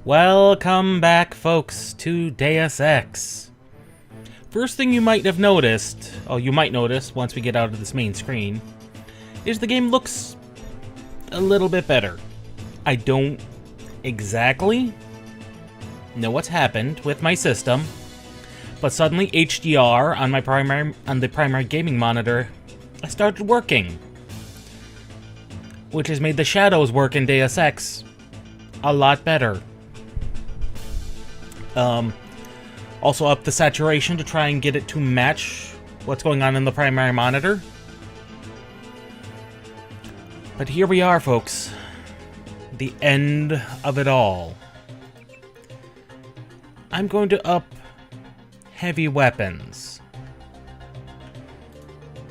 Welcome back, folks, to Deus Ex. First thing you might have noticed, you might notice once we get out of this main screen, is the game looks a little bit better. I don't exactly know what's happened with my system, but suddenly HDR on the primary gaming monitor started working, which has made the shadows work in Deus Ex a lot better. Also up the saturation to try and get it to match what's going on in the primary monitor. But here we are, folks. The end of it all. I'm going to up heavy weapons.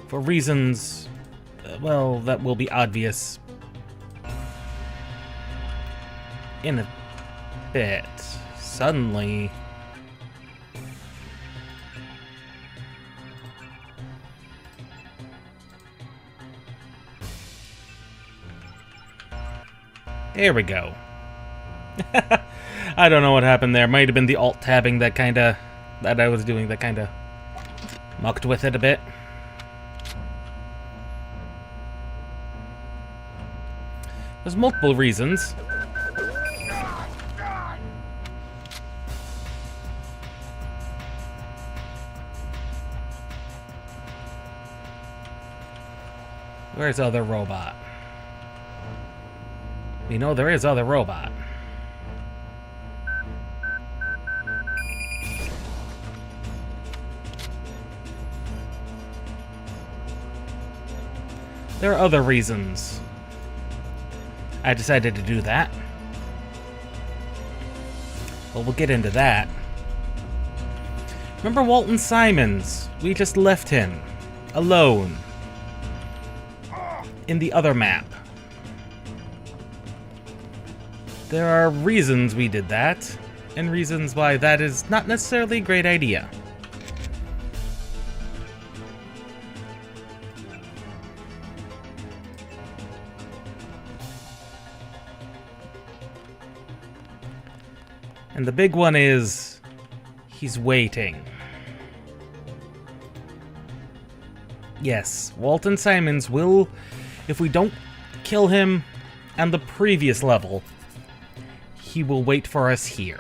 For reasons, well, that will be obvious in a bit. Suddenly... There we go. I don't know what happened there. Might have been the alt-tabbing that I was doing that kinda mucked with it a bit. There's multiple reasons. Where's other robot? We know there is other robot. There are other reasons I decided to do that. Well, we'll get into that. Remember Walton Simons? We just left him alone in the other map. There are reasons we did that, and reasons why that is not necessarily a great idea. And the big one is, he's waiting. Yes, Walton Simons will, if we don't kill him on the previous level, he will wait for us here.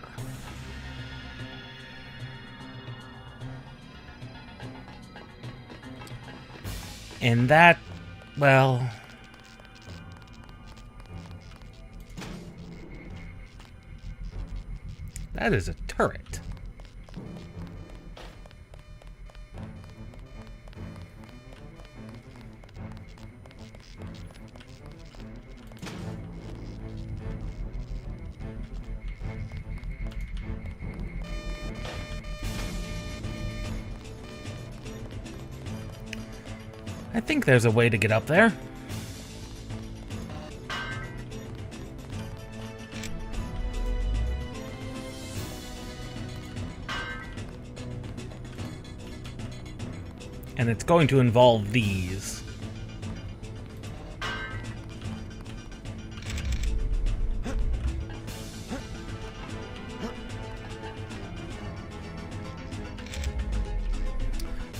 And that, well... that is a turret. I think there's a way to get up there. And it's going to involve these.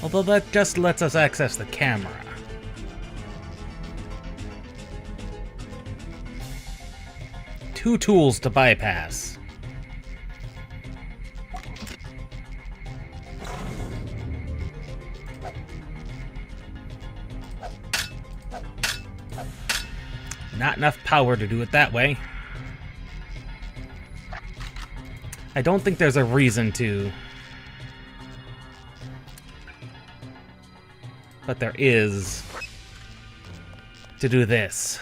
Although that just lets us access the camera. Two tools to bypass. Not enough power to do it that way. I don't think there's a reason to. But there is to do this.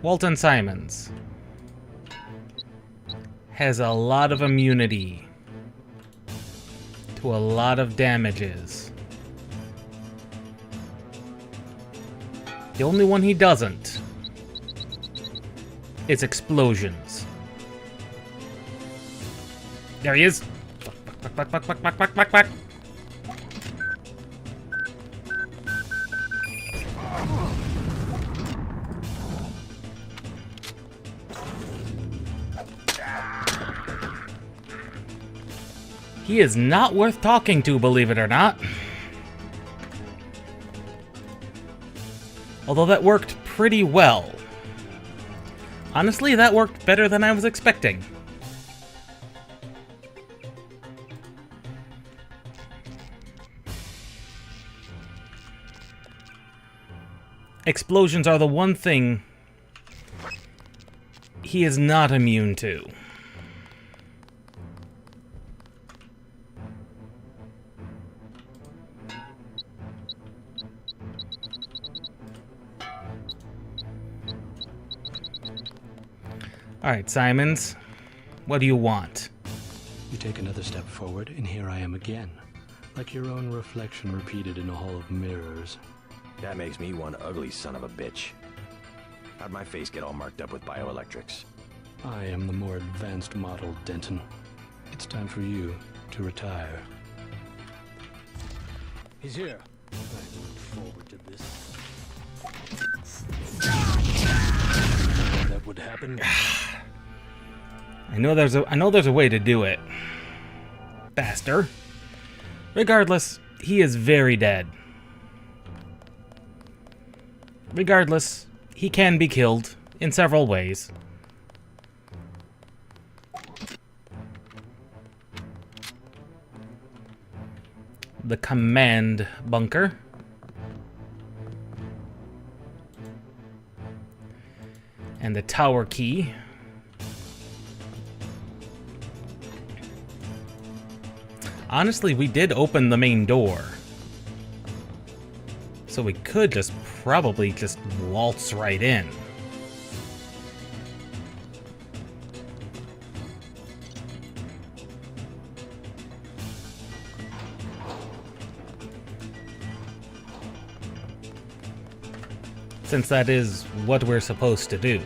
Walton Simons has a lot of immunity to a lot of damages. The only one he doesn't is explosions. There he is. Fuck, fuck, fuck, fuck, fuck, fuck, fuck. He is not worth talking to, believe it or not. Although that worked pretty well. Honestly, that worked better than I was expecting. Explosions are the one thing he is not immune to. Alright, Simons. What do you want? You take another step forward, and here I am again. Like your own reflection repeated in a hall of mirrors. That makes me one ugly son of a bitch. How'd my face get all marked up with bioelectrics? I am the more advanced model, Denton. It's time for you to retire. He's here. I look forward to this. That would happen. I know there's a way to do it faster. Regardless, he is very dead. Regardless, he can be killed in several ways. The command bunker. And the tower key. Honestly, we did open the main door. So we could just probably just waltz right in. Since that is what we're supposed to do.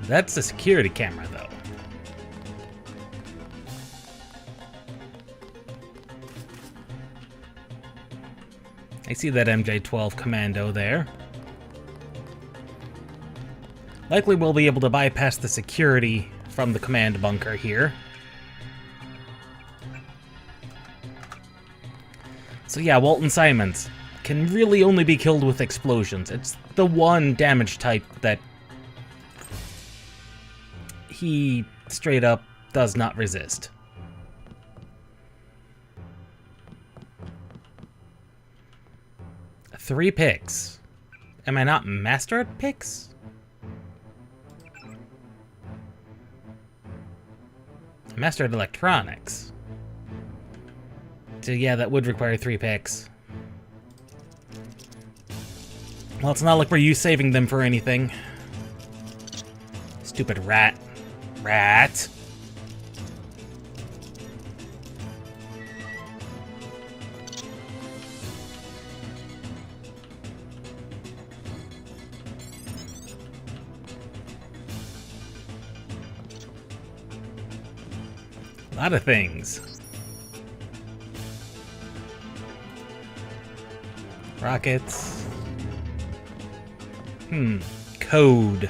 That's the security camera, though. I see that MJ-12 commando there. Likely we'll be able to bypass the security from the command bunker here. So yeah, Walton Simons can really only be killed with explosions. It's the one damage type that he straight up does not resist. Three picks. Am I not master at picks? Master at electronics. So yeah, that would require 3 picks. Well, it's not like we're saving them for anything. Stupid rat. Rat. A lot of things. Rockets. Code.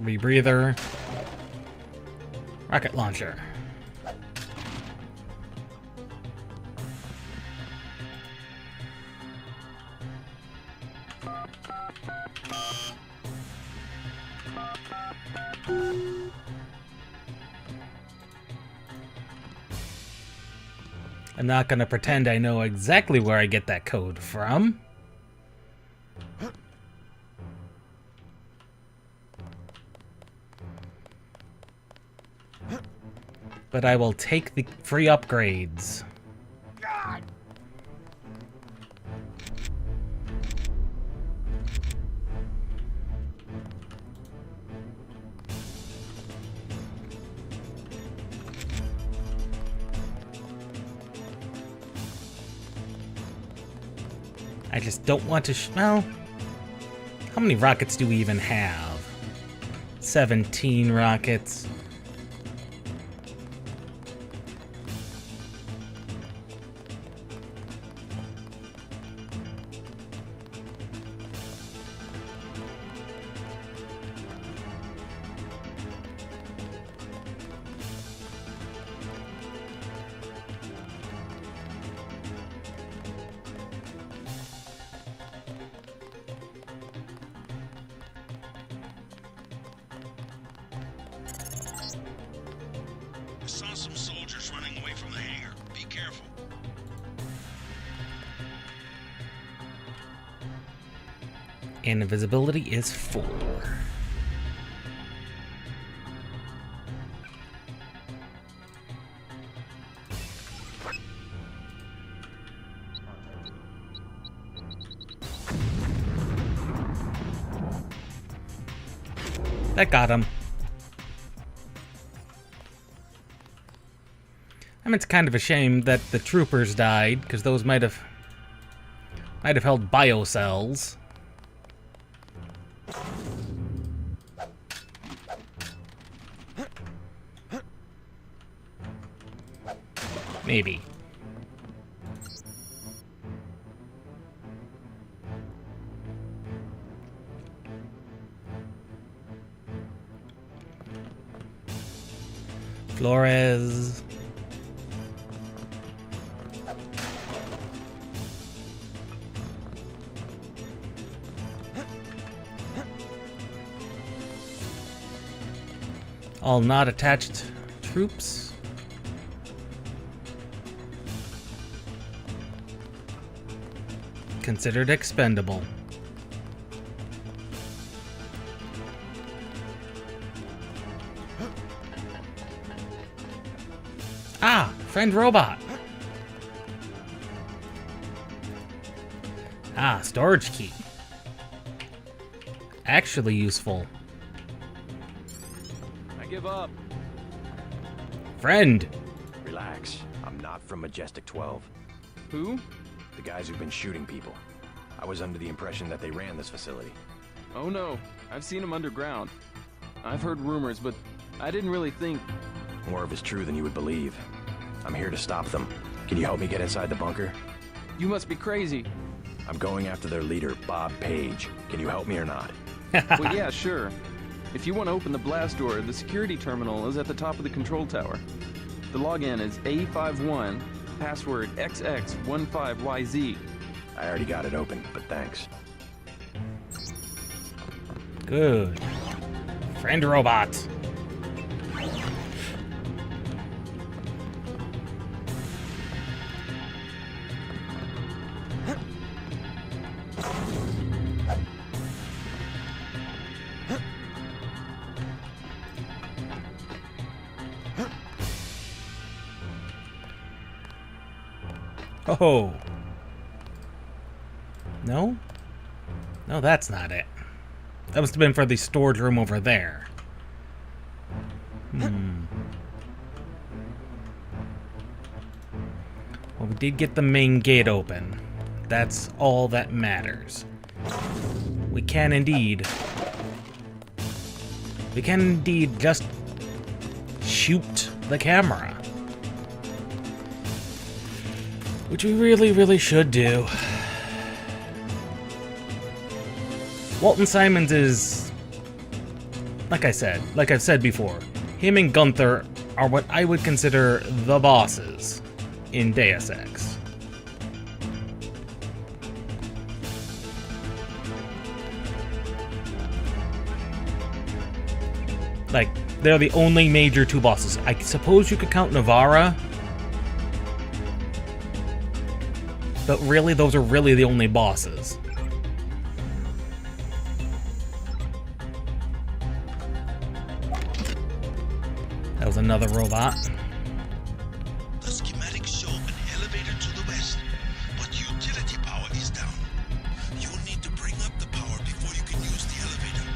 Rebreather. Rocket launcher. I'm not gonna pretend I know exactly where I get that code from. But I will take the free upgrades. I just don't want to well, how many rockets do we even have? 17 rockets. I saw some soldiers running away from the hangar. Be careful. And invisibility is 4. That got him. I mean, it's kind of a shame that the troopers died, because those might have held biocells. Maybe. Flores. All not attached troops. Considered expendable. Ah, friend robot. Ah, storage key. Actually useful. I give up. Friend. Relax. I'm not from Majestic 12. Who? The guys who've been shooting people. I was under the impression that they ran this facility. Oh no, I've seen him underground. I've heard rumors, but I didn't really think... More of it's true than you would believe. I'm here to stop them. Can you help me get inside the bunker? You must be crazy. I'm going after their leader, Bob Page. Can you help me or not? Well, yeah, sure. If you want to open the blast door, the security terminal is at the top of the control tower. The login is A51, password XX15YZ. I already got it open, but thanks. Good. Friend robot. Oh. No? No, that's not it. That must have been for the storage room over there. Well, we did get the main gate open. That's all that matters. We can indeed just shoot the camera. Which we really, really should do. Walton Simons is, like I've said before, him and Gunther are what I would consider the bosses in Deus Ex. Like, they're the only major two bosses. I suppose you could count Navarra, but really, those are really the only bosses. That was another robot. The schematics show an elevator to the west, but utility power is down. You'll need to bring up the power before you can use the elevator.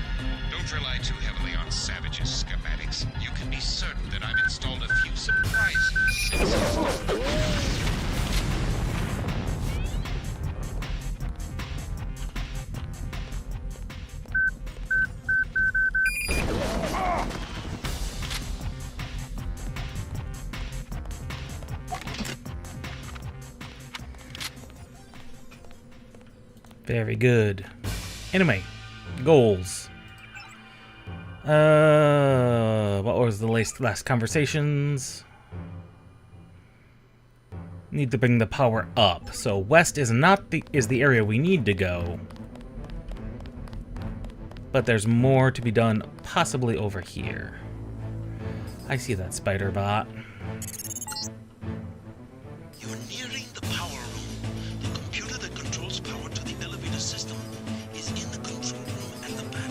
Don't rely too heavily on Savage's schematics. You can be certain that I've installed a few surprising sensors. Very good. Anyway, goals. What was the last conversations? Need to bring the power up. So west is the area we need to go. But there's more to be done, possibly over here. I see that spider bot. You're nearing the power room. The computer that controls power to the elevator system is in the control room at the back.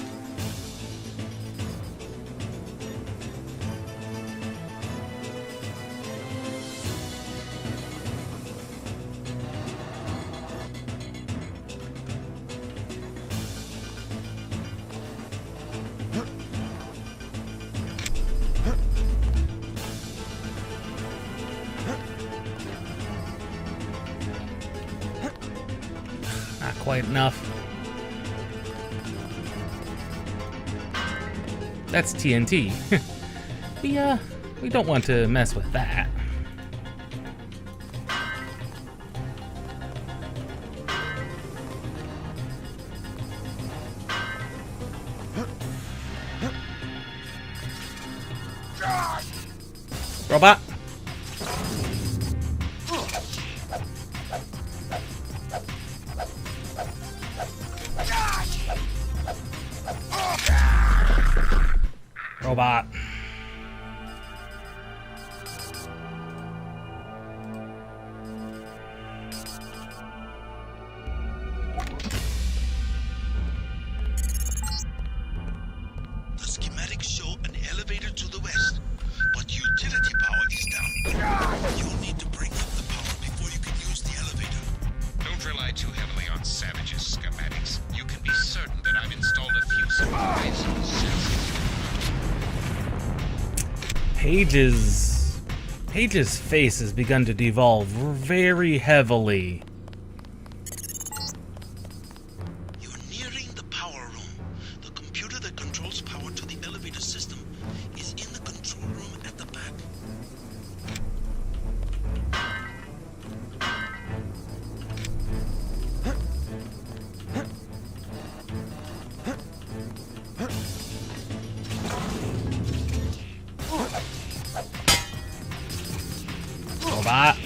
Not quite enough. That's TNT. We don't want to mess with that. Robot. Robot. The schematics show an elevator to the west, but utility power is down. You'll need to bring up the power before you can use the elevator. Don't rely too heavily on Savage's schematics. You can be certain that I've installed a few surprising sensors. Paige's face has begun to devolve very heavily. You're nearing the power room. The computer that controls power to the elevator system is in the control room at the back. Robot.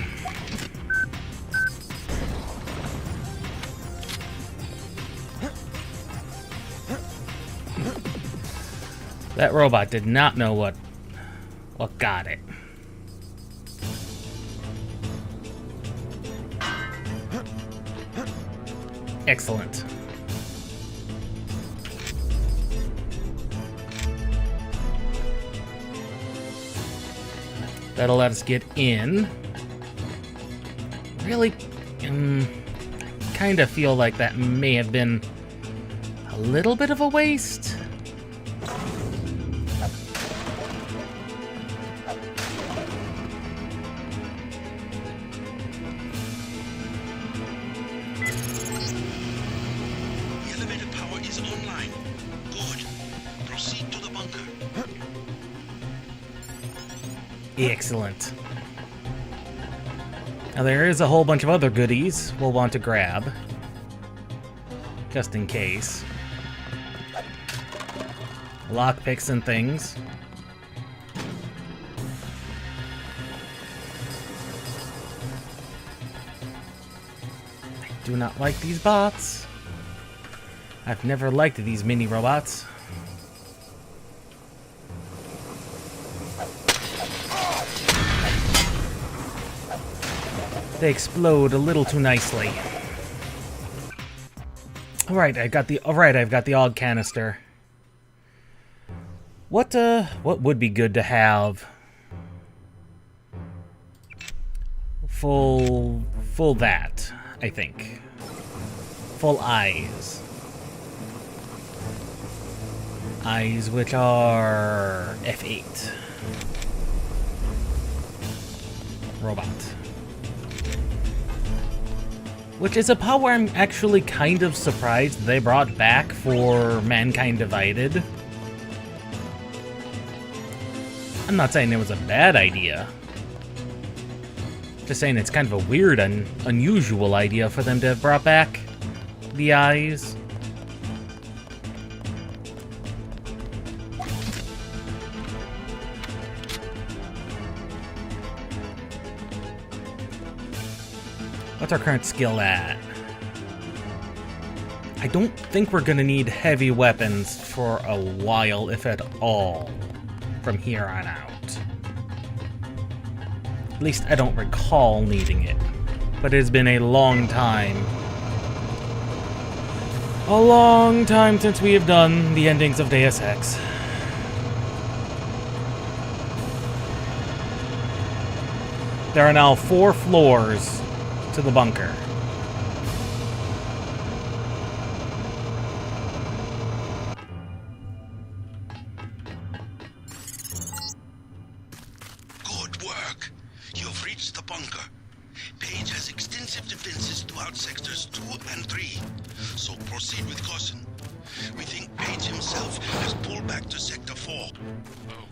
That robot did not know what got it. Excellent. That'll let us get in. Really, kind of feel like that may have been a little bit of a waste. The elevator power is online. Good. Proceed to the bunker. Excellent. Now there is a whole bunch of other goodies we'll want to grab, just in case. Lockpicks and things. I do not like these bots. I've never liked these mini robots. They explode a little too nicely. Alright, I've got the AUG canister. What would be good to have? Full that, I think. Full eyes. Eyes which are F8. Robot. Which is a power I'm actually kind of surprised they brought back for Mankind Divided. I'm not saying it was a bad idea. Just saying it's kind of a weird and unusual idea for them to have brought back. the eyes. What's our current skill at? I don't think we're gonna need heavy weapons for a while, if at all, from here on out. At least I don't recall needing it. But it has been a long time. A long time since we have done the endings of Deus Ex. There are now 4 floors to the bunker. Good work. You've reached the bunker. Page has extensive defenses throughout sectors 2 and 3, so proceed with caution. We think Page himself has pulled back to Sector 4. Oh,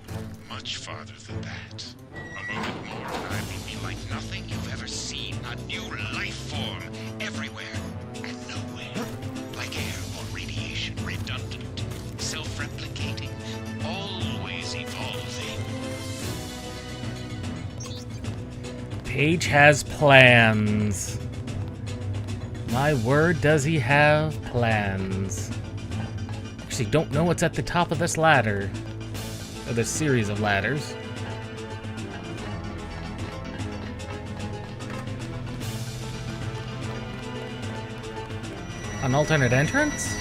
much farther than that. A moment more and I will be like nothing you've ever seen. A new life form everywhere and nowhere. Like air or radiation, redundant, self-replicating, always evolving. Page has plans. My word, does he have plans. Actually, don't know what's at the top of this ladder. Or this series of ladders. An alternate entrance?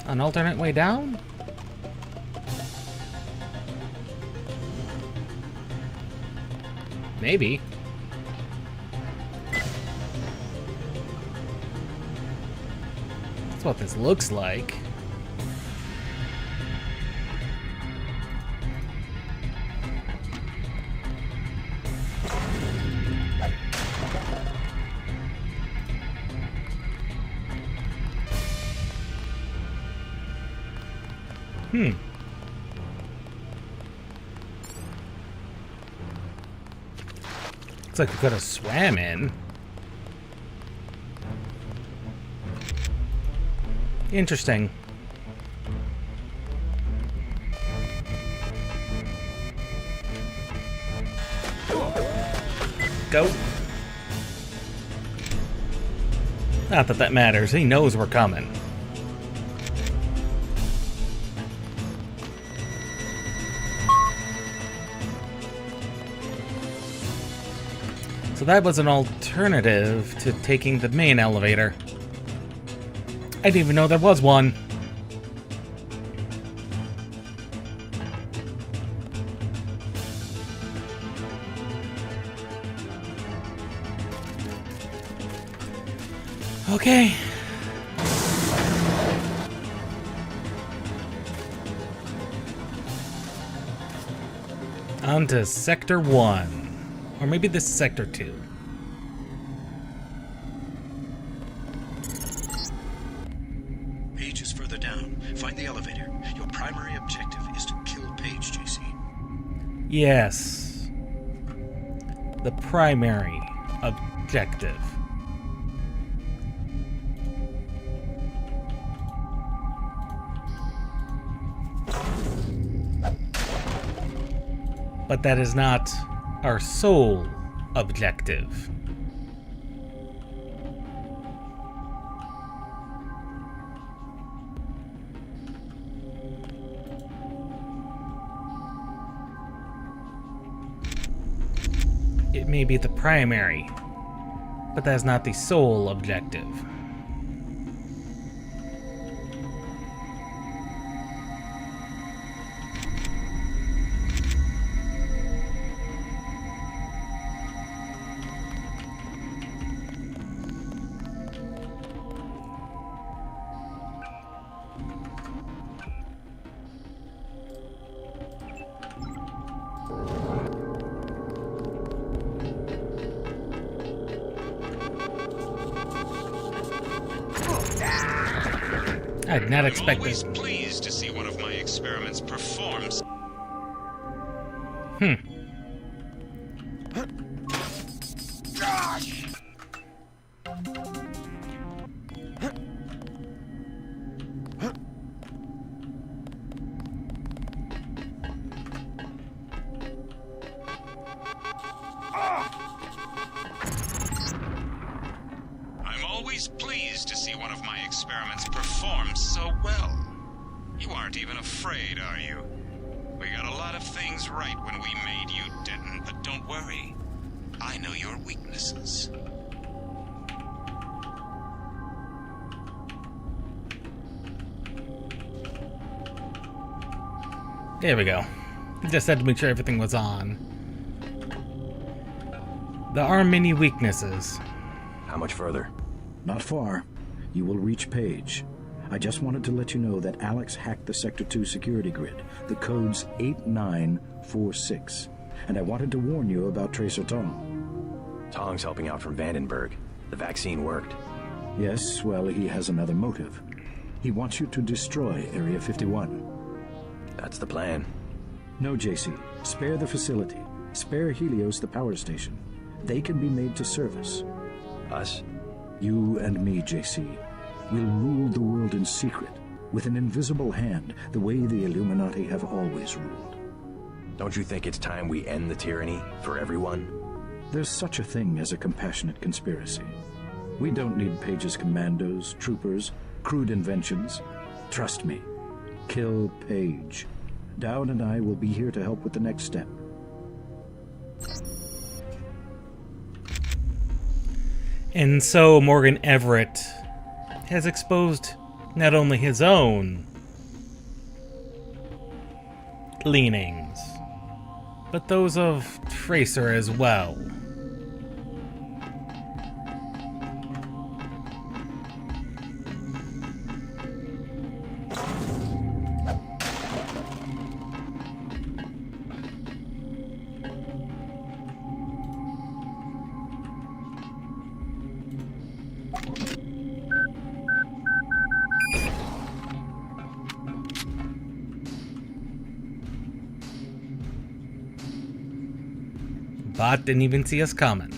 An alternate way down? Maybe. That's what this looks like. Looks like we could have swam in. Interesting. Go. Not that that matters. He knows we're coming. So that was an alternative to taking the main elevator. I didn't even know there was one. Okay. On to Sector 1. Or maybe this is Sector 2. Page is further down. Find the elevator. Your primary objective is to kill Page, JC. Yes. The primary objective. But that is not our sole objective. It may be the primary, but that is not the sole objective. I did not expect I'm always this. pleased to see one of my experiments perform. I'm always pleased to see one of my experiments perform so well. You aren't even afraid, are you? We got a lot of things right when we made you, Denton, but don't worry. I know your weaknesses. There we go. Just had to make sure everything was on. There are many weaknesses. How much further? Not far. You will reach Page. I just wanted to let you know that Alex hacked the Sector 2 security grid. The code's 8946. And I wanted to warn you about Tracer Tong. Tong's helping out from Vandenberg. The vaccine worked. Yes, well, he has another motive. He wants you to destroy Area 51. That's the plan. No, JC. Spare the facility. Spare Helios the power station. They can be made to service. Us? You and me, JC. We'll rule the world in secret, with an invisible hand, the way the Illuminati have always ruled. Don't you think it's time we end the tyranny for everyone? There's such a thing as a compassionate conspiracy. We don't need Page's commandos, troopers, crude inventions. Trust me. Kill Page. Dowd and I will be here to help with the next step. And so Morgan Everett has exposed not only his own leanings, but those of Tracer as well. Bot didn't even see us coming.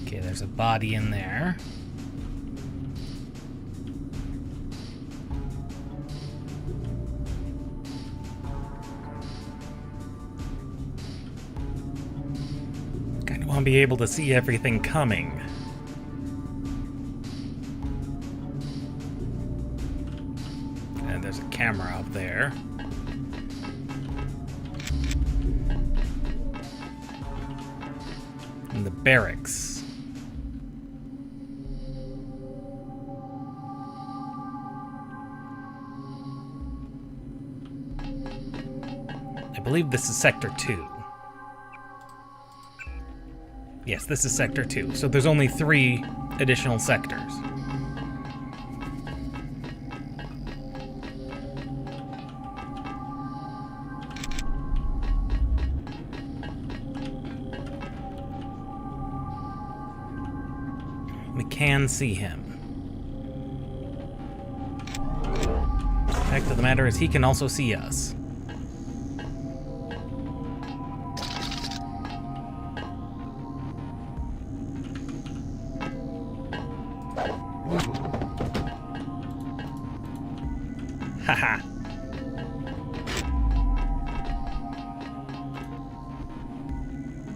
Okay, there's a body in there. Kind of want to be able to see everything coming. There's a camera up there. In the barracks. I believe this is Sector 2. Yes, this is Sector 2. So there's only 3 additional sectors. We can see him. The fact of the matter is he can also see us. Haha.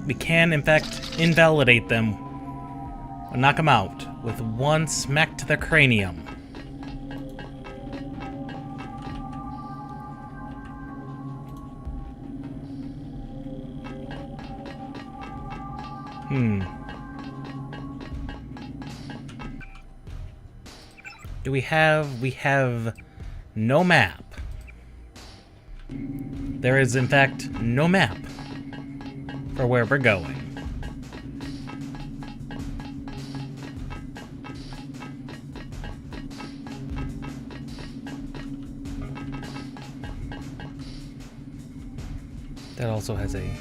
We can, in fact, invalidate them. Or knock them out with one smack to the cranium. Do we have no map. There is, in fact, no map for where we're going. That also has a... Need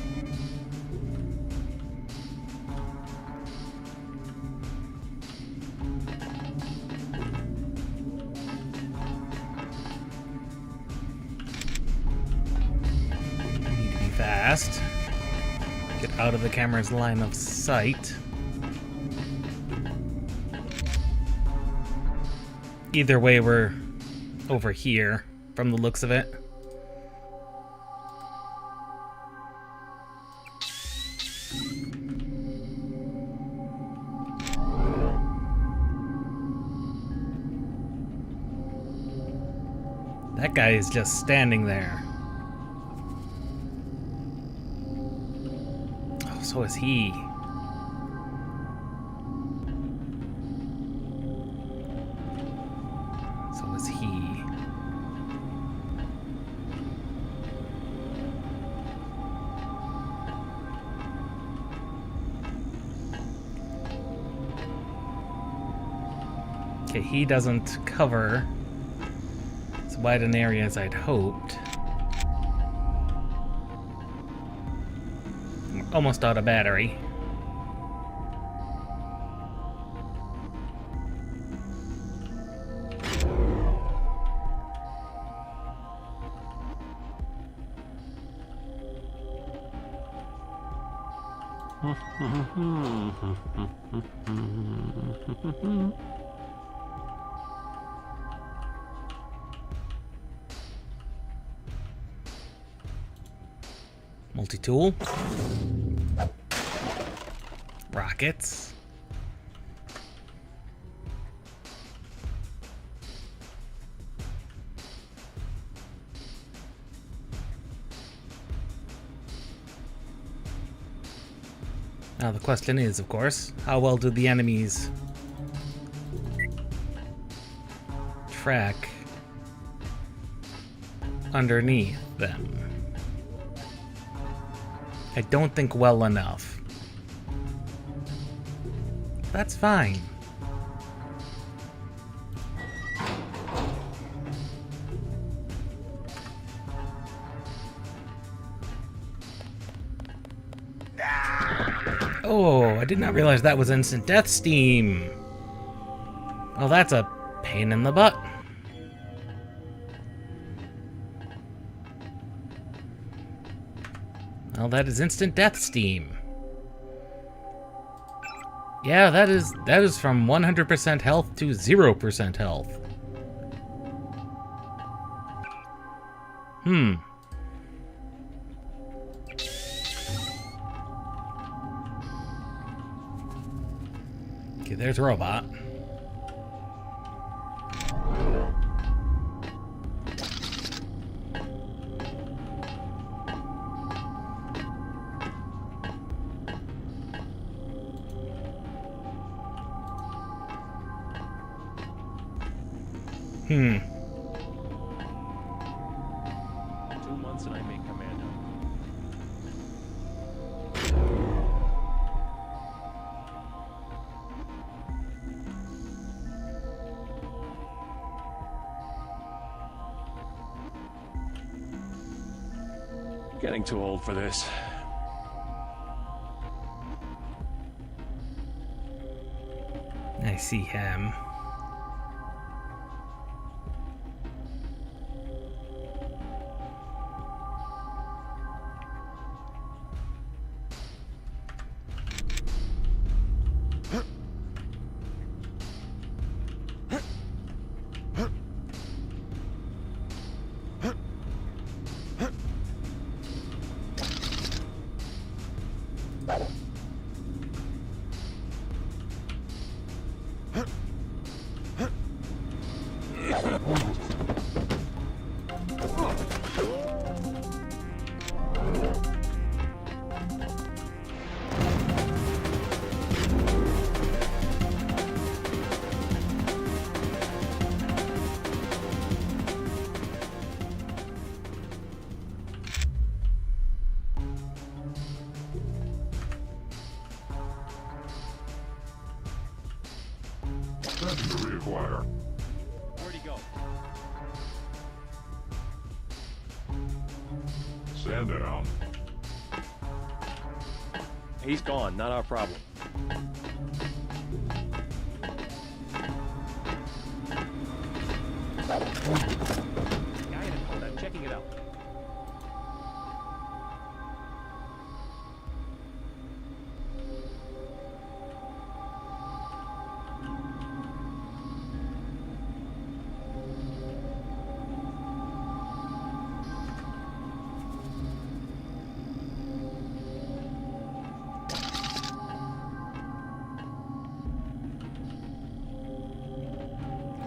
to be fast. Get out of the camera's line of sight. Either way, we're over here, from the looks of it. That guy is just standing there. Oh, so is he. So is he. Okay, he doesn't cover as wide an area as I'd hoped. I'm almost out of battery. Multi-tool. Rockets. Now the question is, of course, how well do the enemies track underneath them? I don't think well enough. That's fine. Oh, I did not realize that was instant death steam. Well, that's a pain in the butt. Well, that is instant death steam. Yeah, that is from 100% health to 0% health. Okay, there's Robot. Hmm. 2 months and I make commando. Getting too old for this. I see him. Ready to reacquire. Where'd he go? Stand down. He's gone, not our problem. Guy in a coat, I'm checking it out.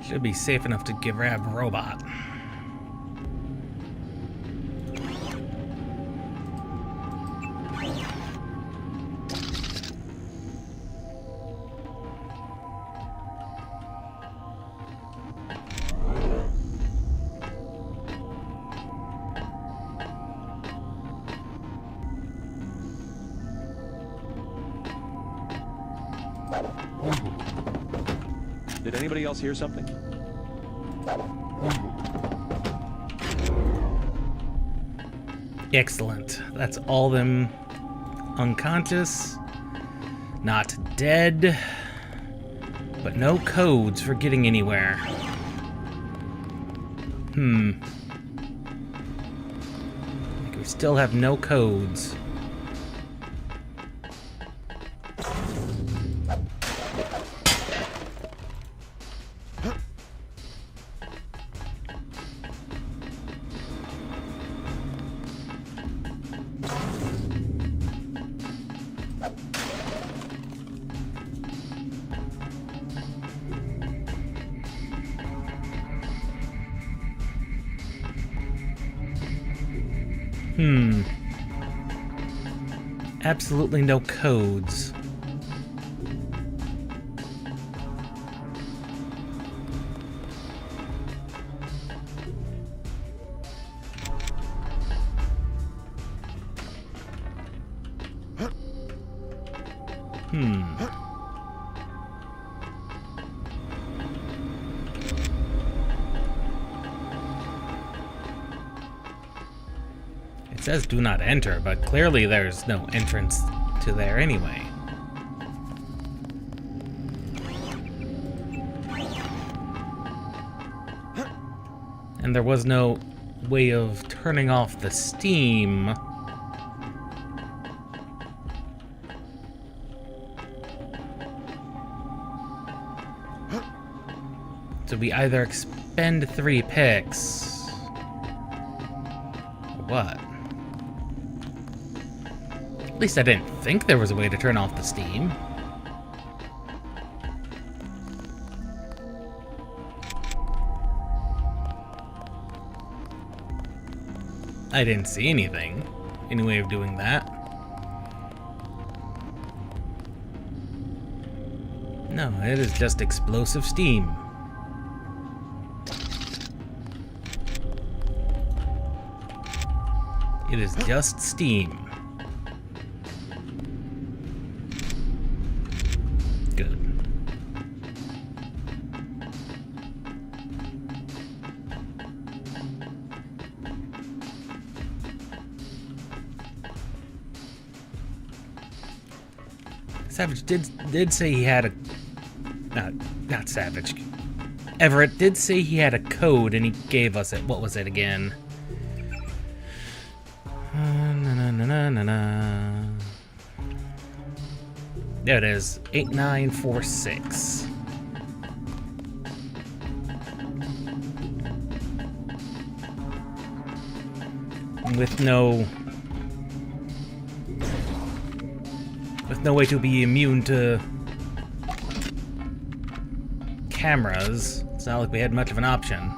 Should be safe enough to grab a robot. Did anybody else hear something? Excellent. That's all them unconscious, not dead, but no codes for getting anywhere. Like we still have no codes. Absolutely no codes. It says do not enter, but clearly there's no entrance to there anyway. And there was no way of turning off the steam. So we either expend 3 picks, or what? At least I didn't think there was a way to turn off the steam. I didn't see anything. Any way of doing that? No, it is just explosive steam. It is just steam. Good. Savage did say he had a... Not Savage. Everett did say he had a code and he gave us it. What was it again? There it is. 8946. With no way to be immune to cameras, it's not like we had much of an option.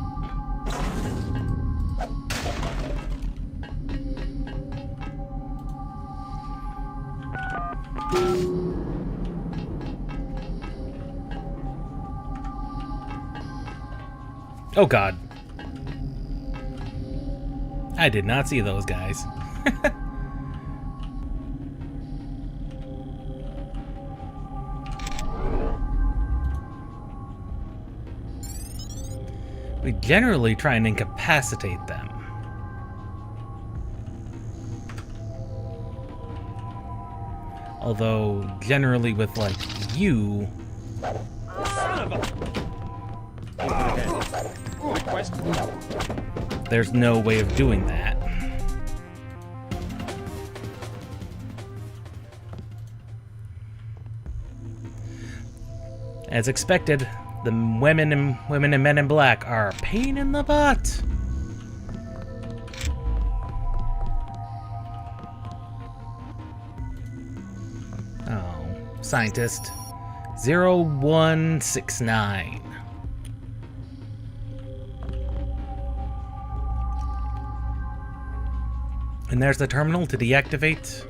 Oh god. I did not see those guys. We generally try and incapacitate them. Although, generally with, like, you... there's no way of doing that. As expected, the women and men in black are a pain in the butt. Oh, scientist 0169. And there's the terminal to deactivate.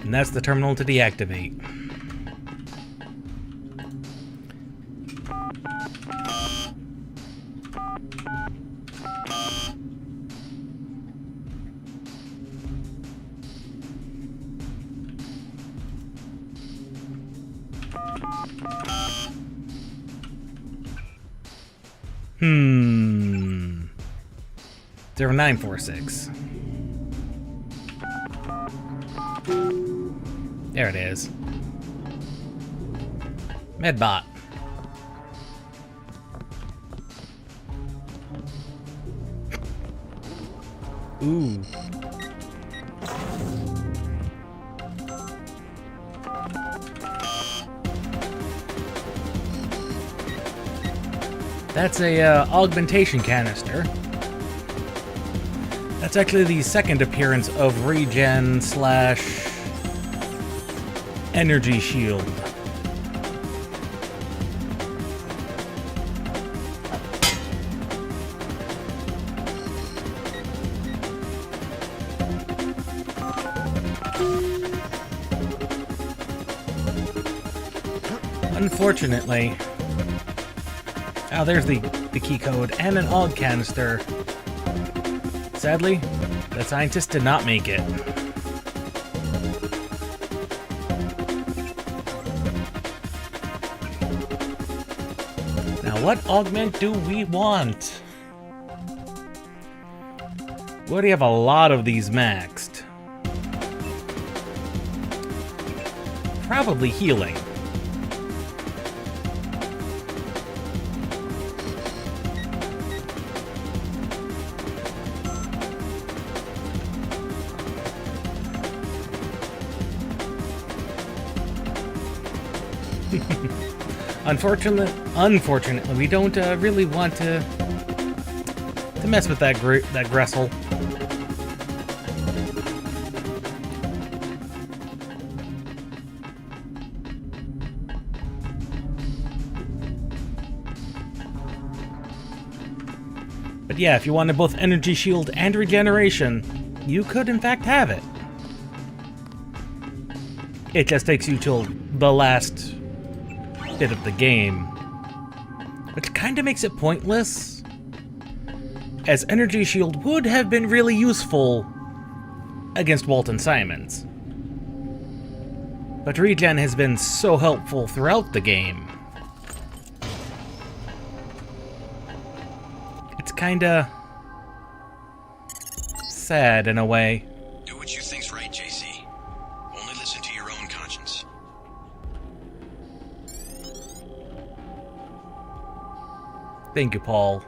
And that's the terminal to deactivate. Hmm. 0946. There it is. Medbot. Ooh. That's a augmentation canister. That's actually the second appearance of regen / energy shield. Unfortunately, oh, there's the key code and an aug canister. Sadly, the scientist did not make it. Now, what augment do we want? We already have a lot of these maxed. Probably healing. Unfortunately, we don't really want to mess with that Gressel. But yeah, if you wanted both energy shield and regeneration, you could in fact have it. It just takes you till the last bit of the game, which kind of makes it pointless, as energy shield would have been really useful against Walton Simons, but regen has been so helpful throughout the game. It's kinda sad in a way. Do what you think's right, JC. Only listen to your own conscience. Thank you, Paul.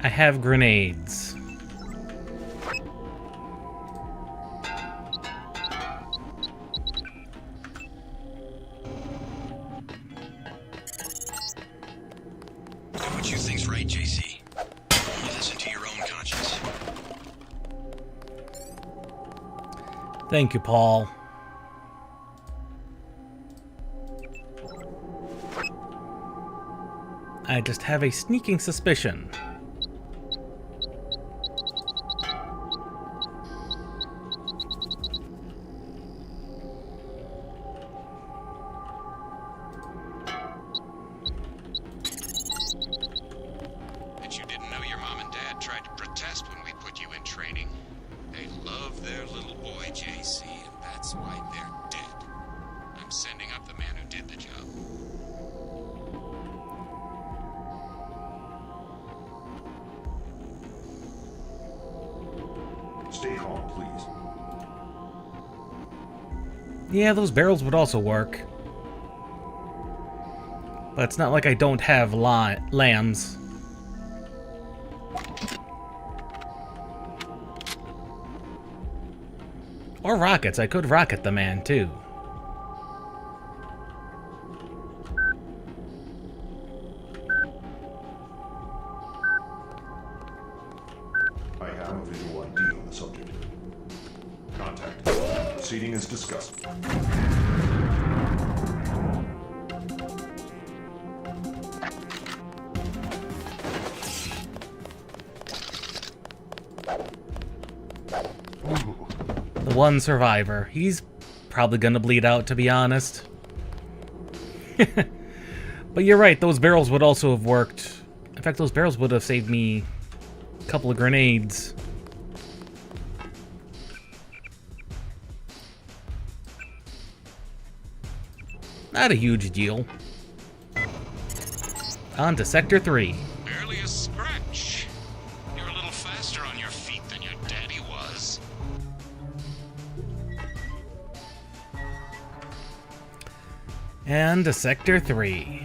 I have grenades. Do what you think's right, JC. Only listen to your own conscience. Thank you, Paul. I just have a sneaking suspicion. That you didn't know your mom and dad tried test when we put you in training. They love their little boy, JC, and that's why they're dead. I'm sending up the man who did the job. Stay calm, please. Yeah, those barrels would also work. But it's not like I don't have lambs. Or rockets. I could rocket the man, too. I have a visual ID on the subject. Contact. Proceeding is discussed. The one survivor. He's probably gonna bleed out, to be honest. But you're right, those barrels would also have worked. In fact, those barrels would have saved me a couple of grenades. Not a huge deal. On to Sector 3. Barely a scratch. You're a little faster on your feet than your daddy was. And to Sector 3.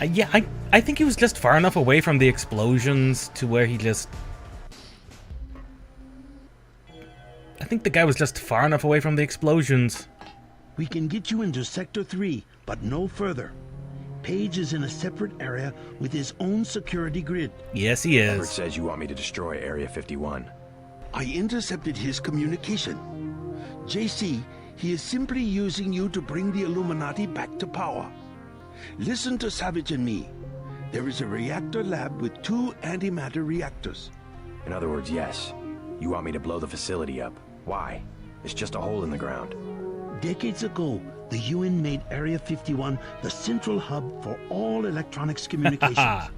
Yeah, I think he was just far enough away from the explosions to where he just... I think the guy was just far enough away from the explosions. We can get you into Sector 3, but no further. Page is in a separate area with his own security grid. Yes, he Robert is. says you want me to destroy Area 51. I intercepted his communication. JC, he is simply using you to bring the Illuminati back to power. Listen to Savage and me. There is a reactor lab with 2 antimatter reactors. In other words, yes. You want me to blow the facility up. Why? It's just a hole in the ground. Decades ago, the UN made Area 51 the central hub for all electronics communications.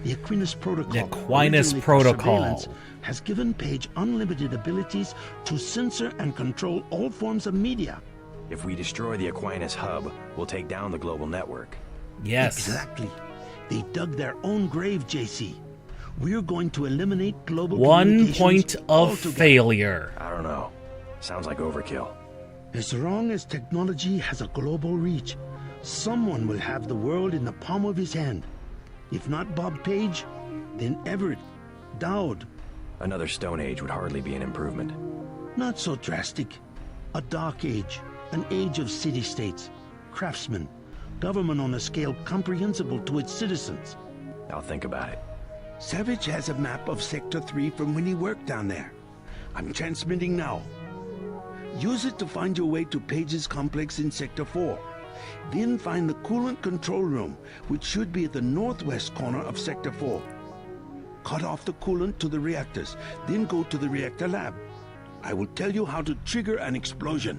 The Aquinas Protocol, The Aquinas originally for Protocol. surveillance, has given Page unlimited abilities to censor and control all forms of media. If we destroy the Aquinas hub, we'll take down the global network. Yes. Exactly. They dug their own grave, JC. We're going to eliminate global 1 communications point of altogether. failure. I don't know. Sounds like overkill. As long as technology has a global reach, someone will have the world in the palm of his hand. If not Bob Page, then Everett, Dowd. Another Stone Age would hardly be an improvement. Not so drastic. A dark age, an age of city-states, craftsmen, government on a scale comprehensible to its citizens. I'll think about it. Savage has a map of Sector 3 from when he worked down there. I'm transmitting now. Use it to find your way to Page's complex in Sector 4. Then find the coolant control room, which should be at the northwest corner of Sector 4. Cut off the coolant to the reactors, then go to the reactor lab. I will tell you how to trigger an explosion.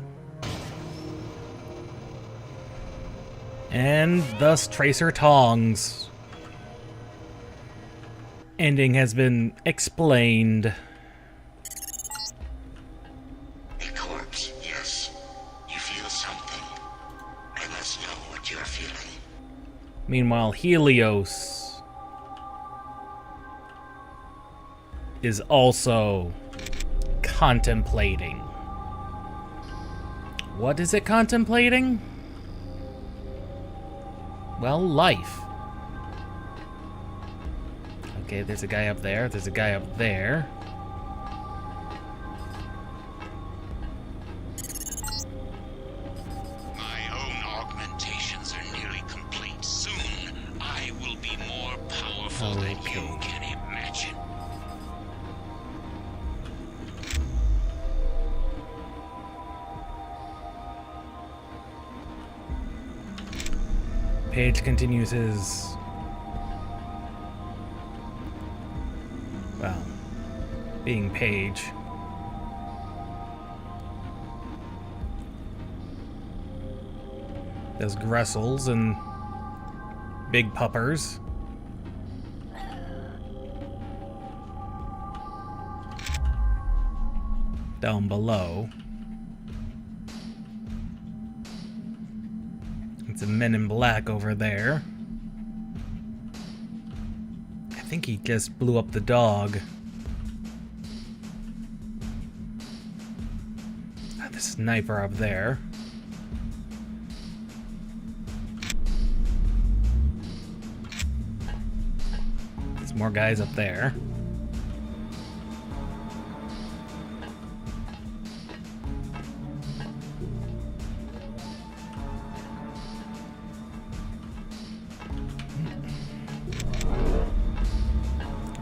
And thus Tracer Tongs. Ending has been explained. A corpse, yes. You feel something. I must know what you are feeling. Meanwhile, Helios is also contemplating. What is it contemplating? Well, life. Okay, there's a guy up there. There's a guy up there. My own augmentations are nearly complete. Soon, I will be more powerful than you can imagine. Page continues his... well, being Page. There's Gressels and big puppers. Down below. It's a Men in Black over there. I think he just blew up the dog. The sniper up there. There's more guys up there.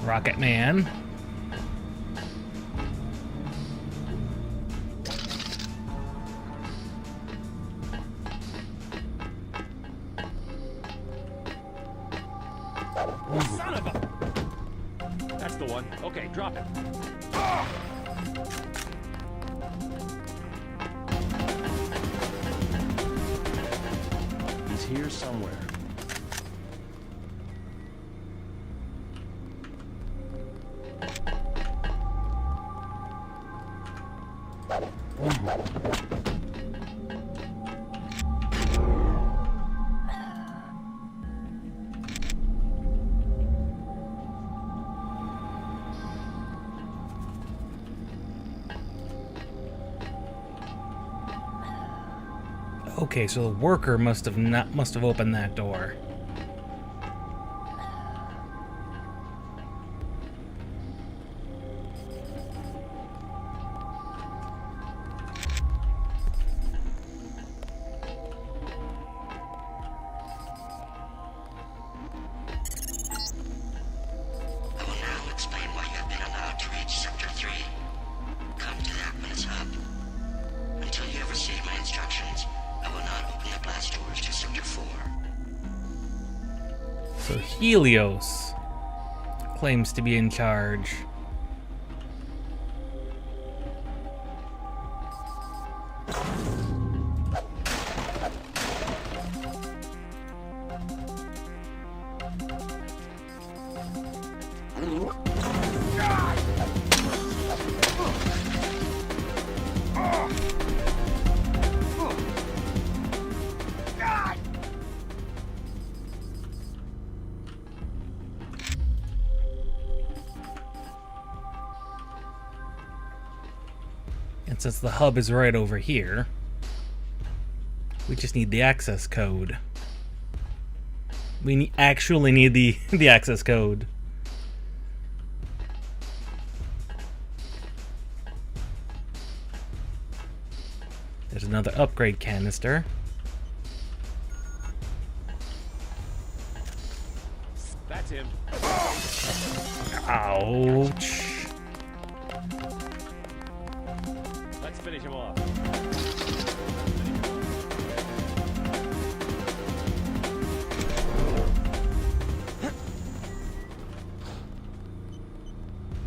Rocket Man. Son of a... That's the one. Okay, drop it. He's here somewhere. Okay, so the worker must have opened that door. I will now explain why you have been allowed to reach Sector 3. Come to that Admin's hub. Until you have received my instructions, I will not open the blast doors to Sector 4. So Helios claims to be in charge. And since the hub is right over here, we just need the access code. We actually need the access code. There's another upgrade canister. That's him. Ouch. Let's finish him off.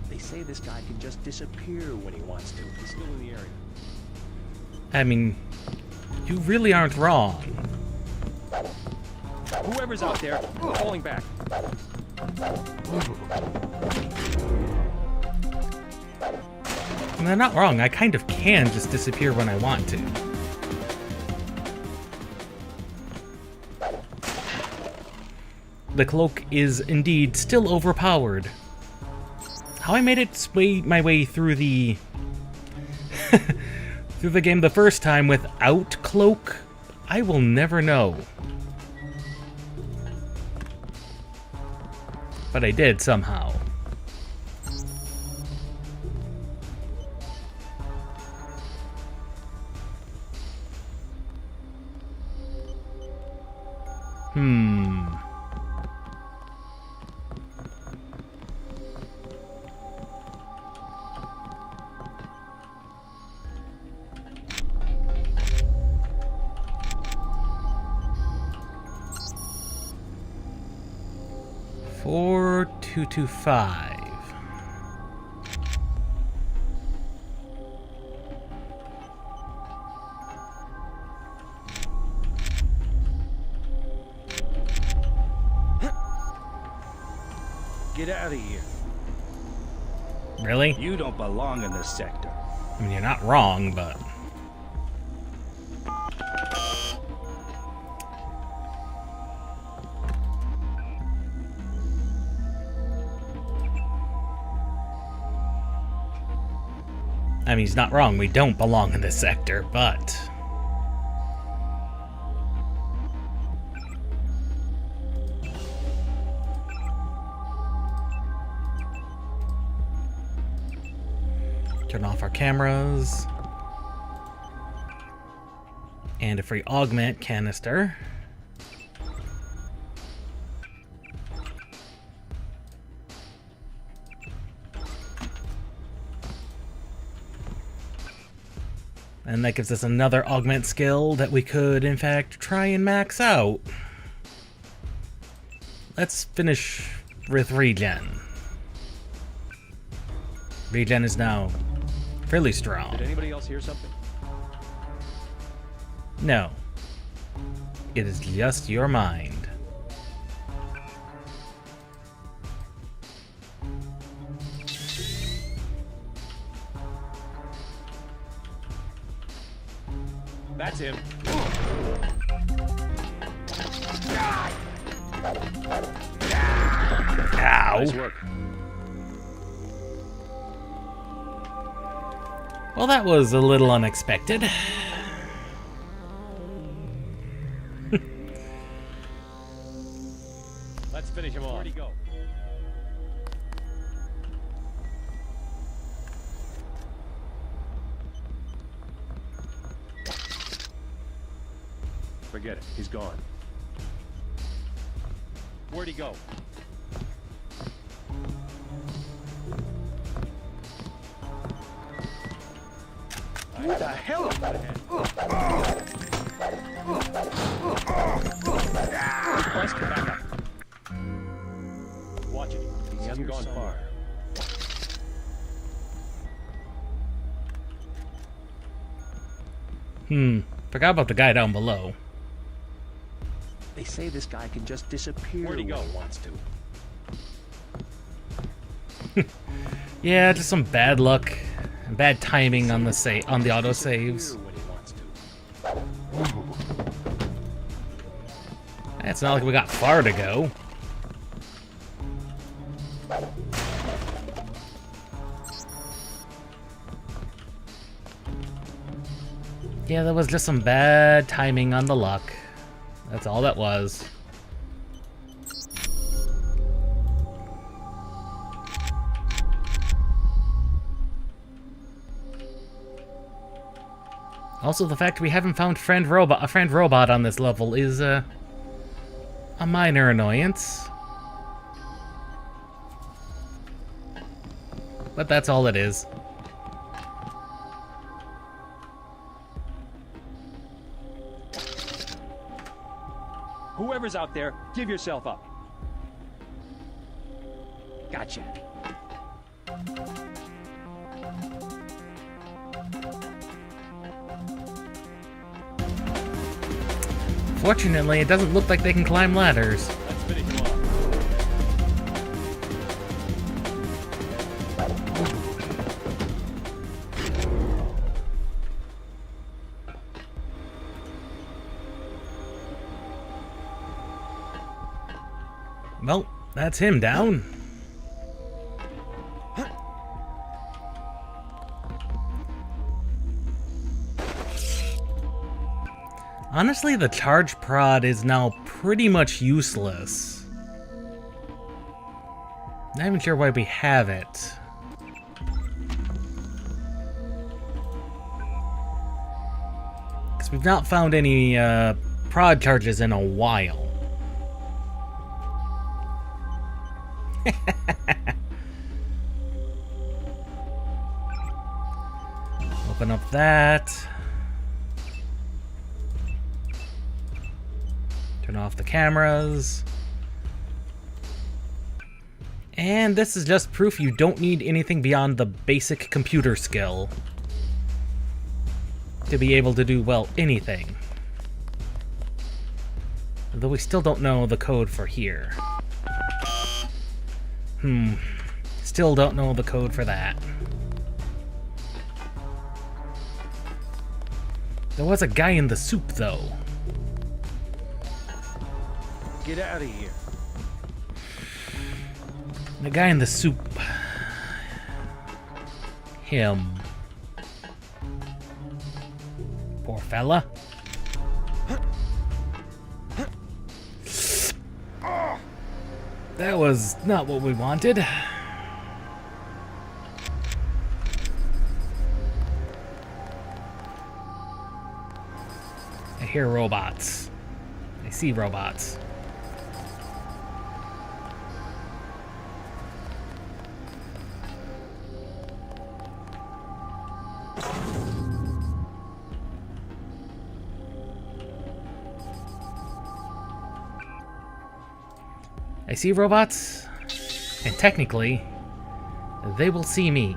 They say this guy can just disappear when he wants to. He's still in the area. I mean, you really aren't wrong. Whoever's out there, we're falling back. And they're not wrong. I kind of can just disappear when I want to. The cloak is indeed still overpowered. How I made it my way through the through the game the first time without cloak, I will never know. But I did somehow. $4,225. get out of here. Really? You don't belong in this sector. I mean, you're not wrong, but... I mean, he's not wrong. We don't belong in this sector, but... Turn off our cameras. And a free augment canister. And that gives us another augment skill that we could, in fact, try and max out. Let's finish with regen. Regen is now fairly strong. Did anybody else hear something? No. It is just your mind. That's him. Ow. Nice work. Well, that was a little unexpected. Let's finish him off. Where'd he go? Forget it. He's gone. Where'd he go? What the hell? Watch it. He hasn't gone far. Forgot about the guy down below. They say this guy can just disappear Where'd he go? when he wants to. Yeah, just some bad luck and bad timing on the auto saves. When he wants to. It's not like we got far to go. Yeah, that was just some bad timing on the luck. That's all that was. Also, the fact we haven't found a friend robot on this level is a minor annoyance. But that's all it is. Whoever's out there, give yourself up. Gotcha. Fortunately, it doesn't look like they can climb ladders. Let's finish him off. Well, that's him down. Honestly, the charge prod is now pretty much useless. Not even sure why we have it. Because we've not found any prod charges in a while. Open up that. Turn off the cameras. And this is just proof you don't need anything beyond the basic computer skill to be able to do, well, anything. Though we still don't know the code for here. Still don't know the code for that. There was a guy in the soup, though. Get out of here. The guy in the soup. Him. Poor fella. That was not what we wanted. I hear robots. I see robots. I see robots, and technically, they will see me.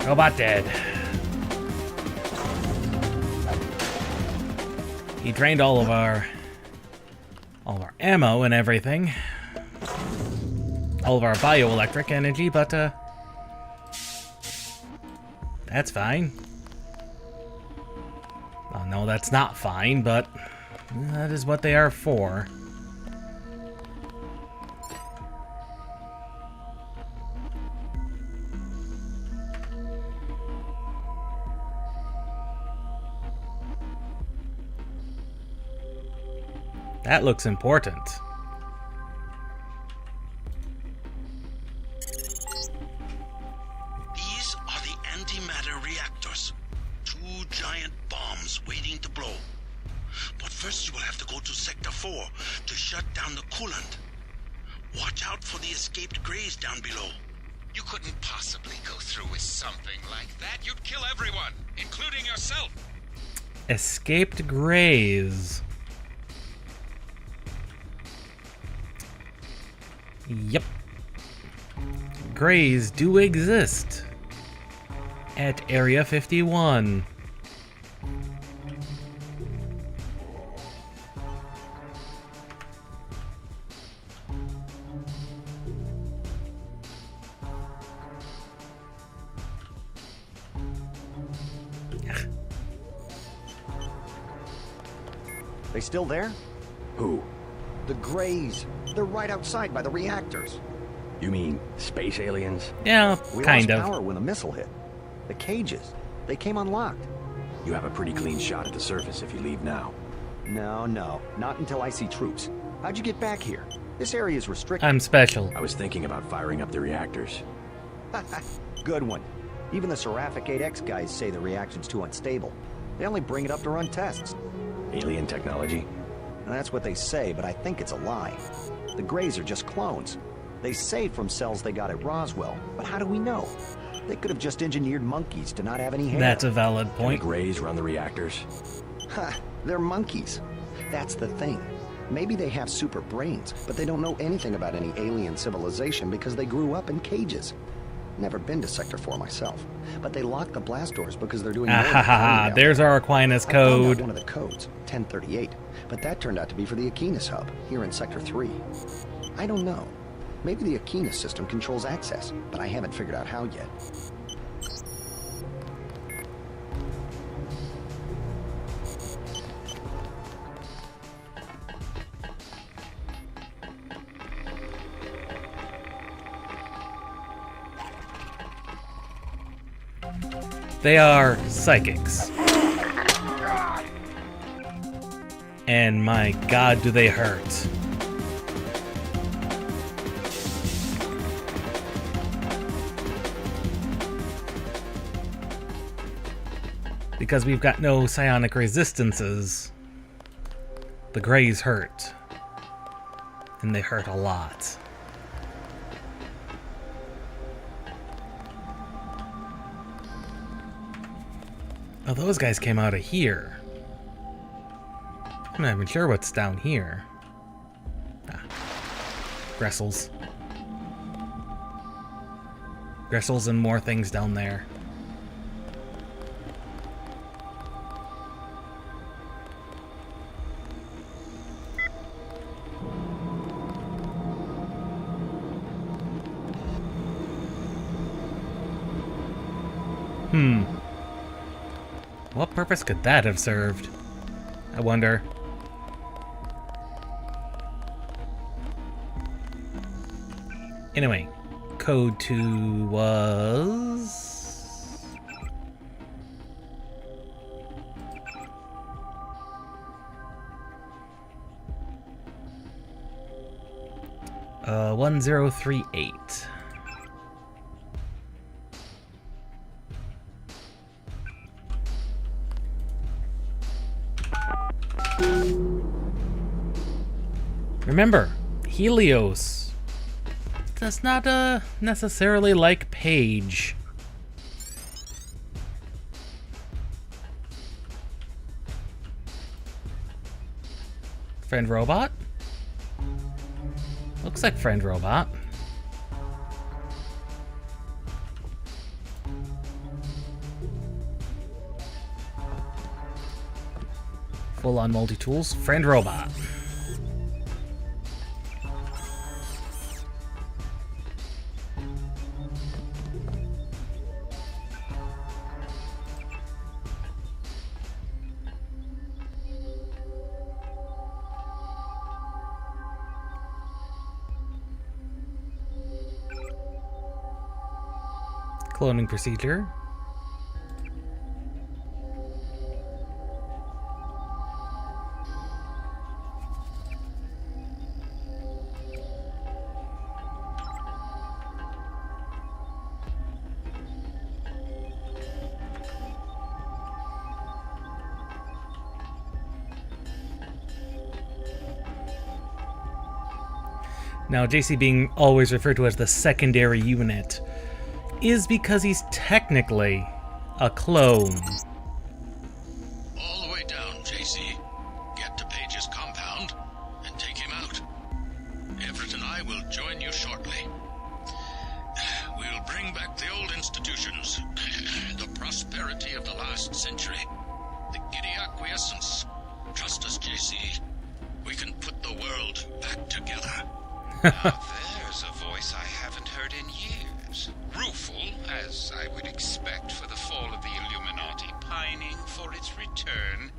Robot dead. He drained all of our ammo and everything. All of our bioelectric energy, but that's fine. Oh no, that's not fine, but that is what they are for. That looks important. These are the antimatter reactors. 2 giant bombs waiting to blow. But first you will have to go to Sector 4 to shut down the coolant. Watch out for the escaped Greys down below. You couldn't possibly go through with something like that. You'd kill everyone, including yourself. Escaped Greys. Yep. Greys do exist at Area 51. They still there? Who? The Greys. They're right outside by the reactors. You mean space aliens? Yeah, We kind lost of. power when the missile hit. The cages. They came unlocked. You have a pretty clean shot at the surface if you leave now. No, not until I see troops. How'd you get back here? This area is restricted. I'm special. I was thinking about firing up the reactors. Good one. Even the Seraphic 8X guys say the reaction's too unstable. They only bring it up to run tests. Alien technology? That's what they say, but I think it's a lie. The Greys are just clones. They say from cells they got at Roswell, but how do we know? They could have just engineered monkeys to not have any hair. That's a valid And point. the Greys run the reactors? Ha! They're monkeys. That's the thing. Maybe they have super brains, but they don't know anything about any alien civilization because they grew up in cages. Never been to Sector 4 myself, but they locked the blast doors because they're doing more than Ahaha, training out there's there. our Aquinas I found out code. one of the codes, 1038, but that turned out to be for the Aquinas hub here in Sector 3. I don't know. Maybe the Aquinas system controls access, but I haven't figured out how yet. They are psychics. And my god, do they hurt. Because we've got no psionic resistances, the Greys hurt. And they hurt a lot. Oh, those guys came out of here. I'm not even sure what's down here. Ah. Gressels. Gressels and more things down there. What purpose could that have served? I wonder. Anyway, code 2 was... 1038. Remember, Helios does not necessarily like Paige. Friend Robot? Looks like Friend Robot. Full on multi-tools, Friend Robot. Cloning procedure. Now, JC being always referred to as the secondary unit is because he's technically a clone. All the way down, JC. Get to Page's compound and take him out. Everett and I will join you shortly. We'll bring back the old institutions, the prosperity of the last century, the giddy acquiescence. Trust us, JC. We can put the world back together. Now there's a voice I haven't heard in years. Rueful, as I would expect for the fall of the Illuminati, pining for its return.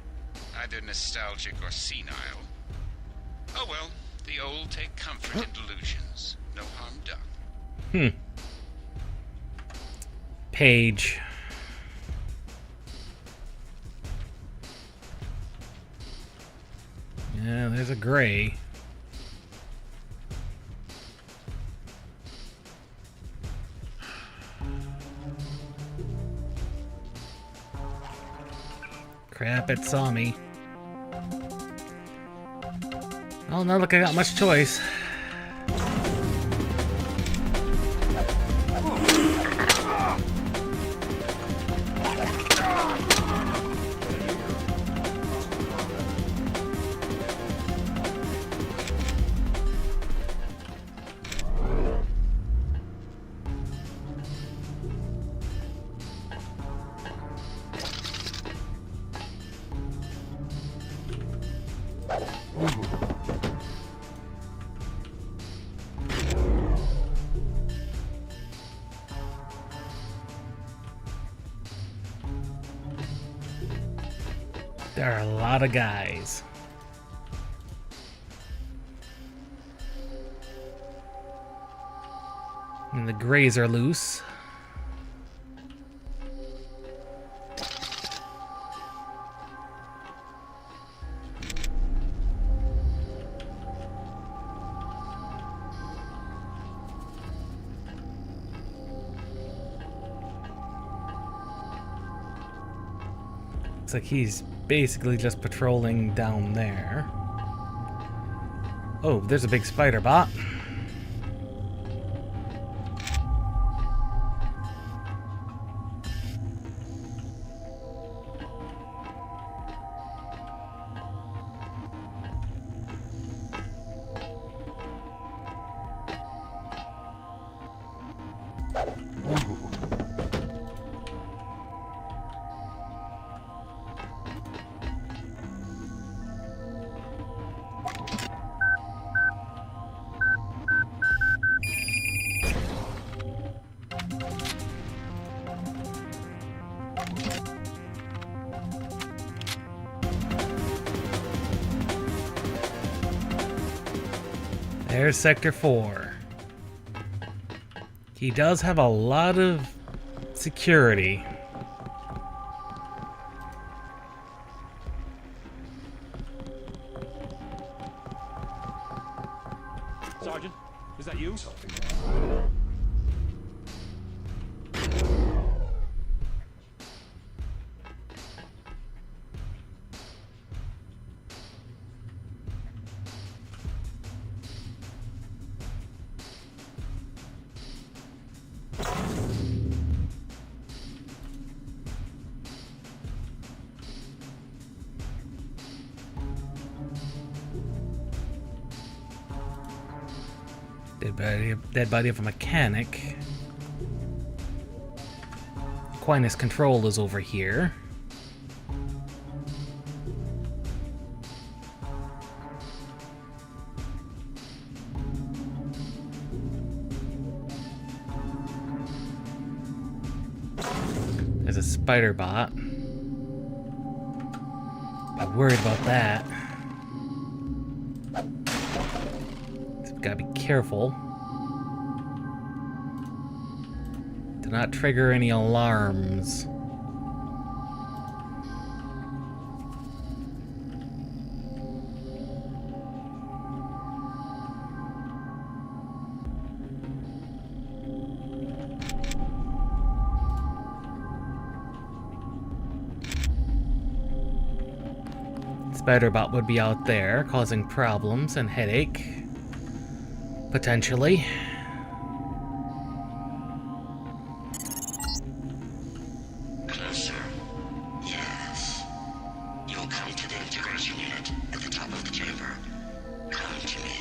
Either nostalgic or senile. Oh well, the old take comfort in delusions. No harm done. Paige. Yeah, there's a gray. Crap, it saw me. Oh, not like I got much choice. There are a lot of guys. And the grays are loose. Looks like he's basically just patrolling down there. Oh, there's a big spider bot. There's Sector 4. He does have a lot of security. Sergeant, is that you? Dead body of a mechanic. Aquinas Control is over here. There's a spider bot. I'm worried about that. So we gotta be careful. Do not trigger any alarms. Spiderbot would be out there, causing problems and headache. Potentially. Closer. Yes. You'll come to the integration unit at the top of the chamber. Come to me.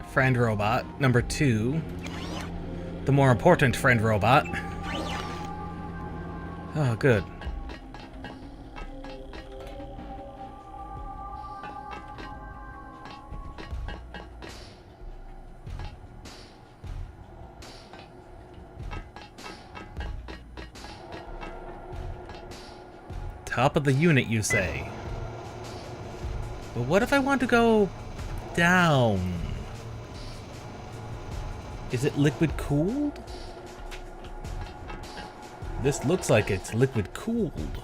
Friend robot, number 2. The more important friend robot. Oh, good. Top of the unit, you say? But what if I want to go down? Is it liquid cooled? This looks like it's liquid cooled.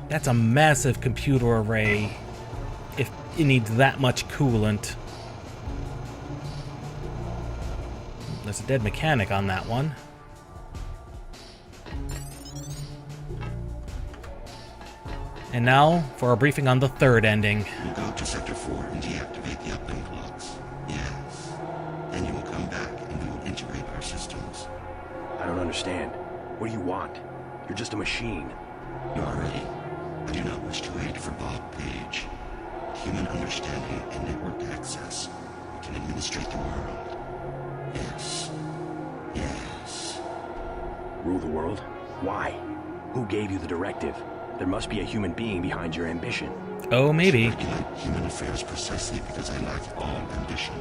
That's a massive computer array if it needs that much coolant. There's a dead mechanic on that one. And now, for a briefing on the third ending. You'll go to Sector 4 and deactivate the uplink locks. Yes. Then you will come back and we will integrate our systems. I don't understand. What do you want? You're just a machine. You are ready. I do not wish to wait for Bob Page. Human understanding and network access. We can administrate the world. Yes. Yes. Rule the world? Why? Who gave you the directive? There must be a human being behind your ambition. Oh, maybe. I regulate human affairs precisely because I lack all ambition,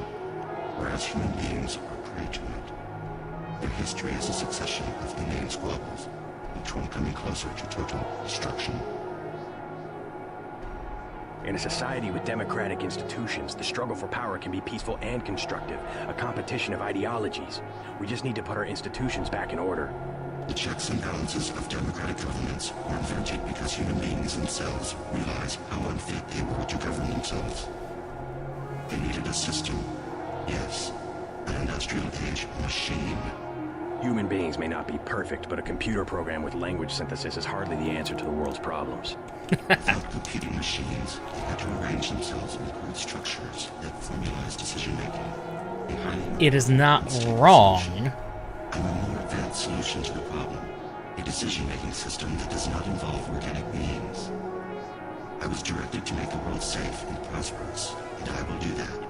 whereas human beings are prey to it. Their history is a succession of inane squabbles, each one coming closer to total destruction. In a society with democratic institutions, the struggle for power can be peaceful and constructive, a competition of ideologies. We just need to put our institutions back in order. The checks and balances of democratic governments were invented because human beings themselves realized how unfit they were to govern themselves. They needed a system. Yes, an industrial age machine. Human beings may not be perfect, but a computer program with language synthesis is hardly the answer to the world's problems. Without computing machines, they had to arrange themselves in crude structures that formalize decision-making. It is not wrong. I'm a more advanced solution to the problem. A decision-making system that does not involve organic beings. I was directed to make the world safe and prosperous, and I will do that.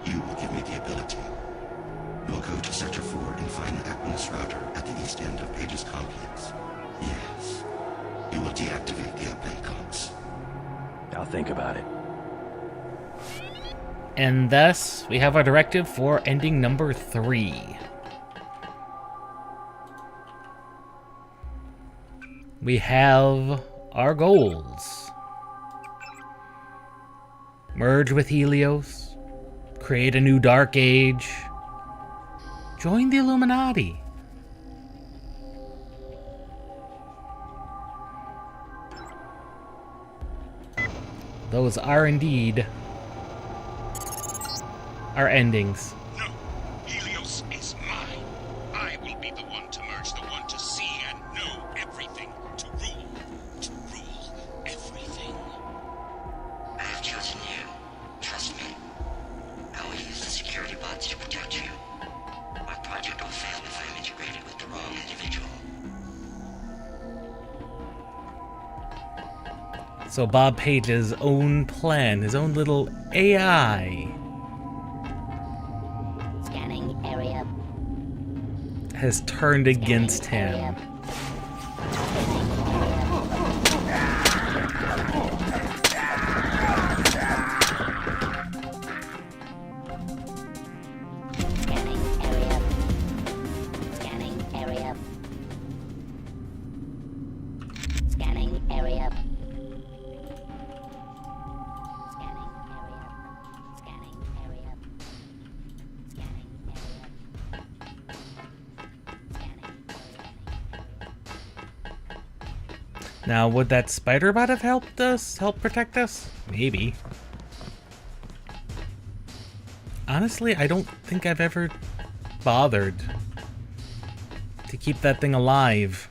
You will give me the ability. You will go to Sector 4 and find the Aquinas router at the east end of Page's complex. Yes. You will deactivate the uplink locks. I'll think about it. And thus, we have our directive for ending number 3. We have our goals. Merge with Helios. Create a new Dark Age. Join the Illuminati. Those are indeed our endings. No, Helios is mine. I will be the one to merge, the one to see and know everything, to rule everything. I have chosen you. Trust me. I will use the security bots to protect you. My project will fail if I'm integrated with the wrong individual. So Bob Page's own plan, his own little AI, Scanning area. has turned against him. Now, would that spider bot have helped protect us? Maybe. Honestly, I don't think I've ever bothered to keep that thing alive.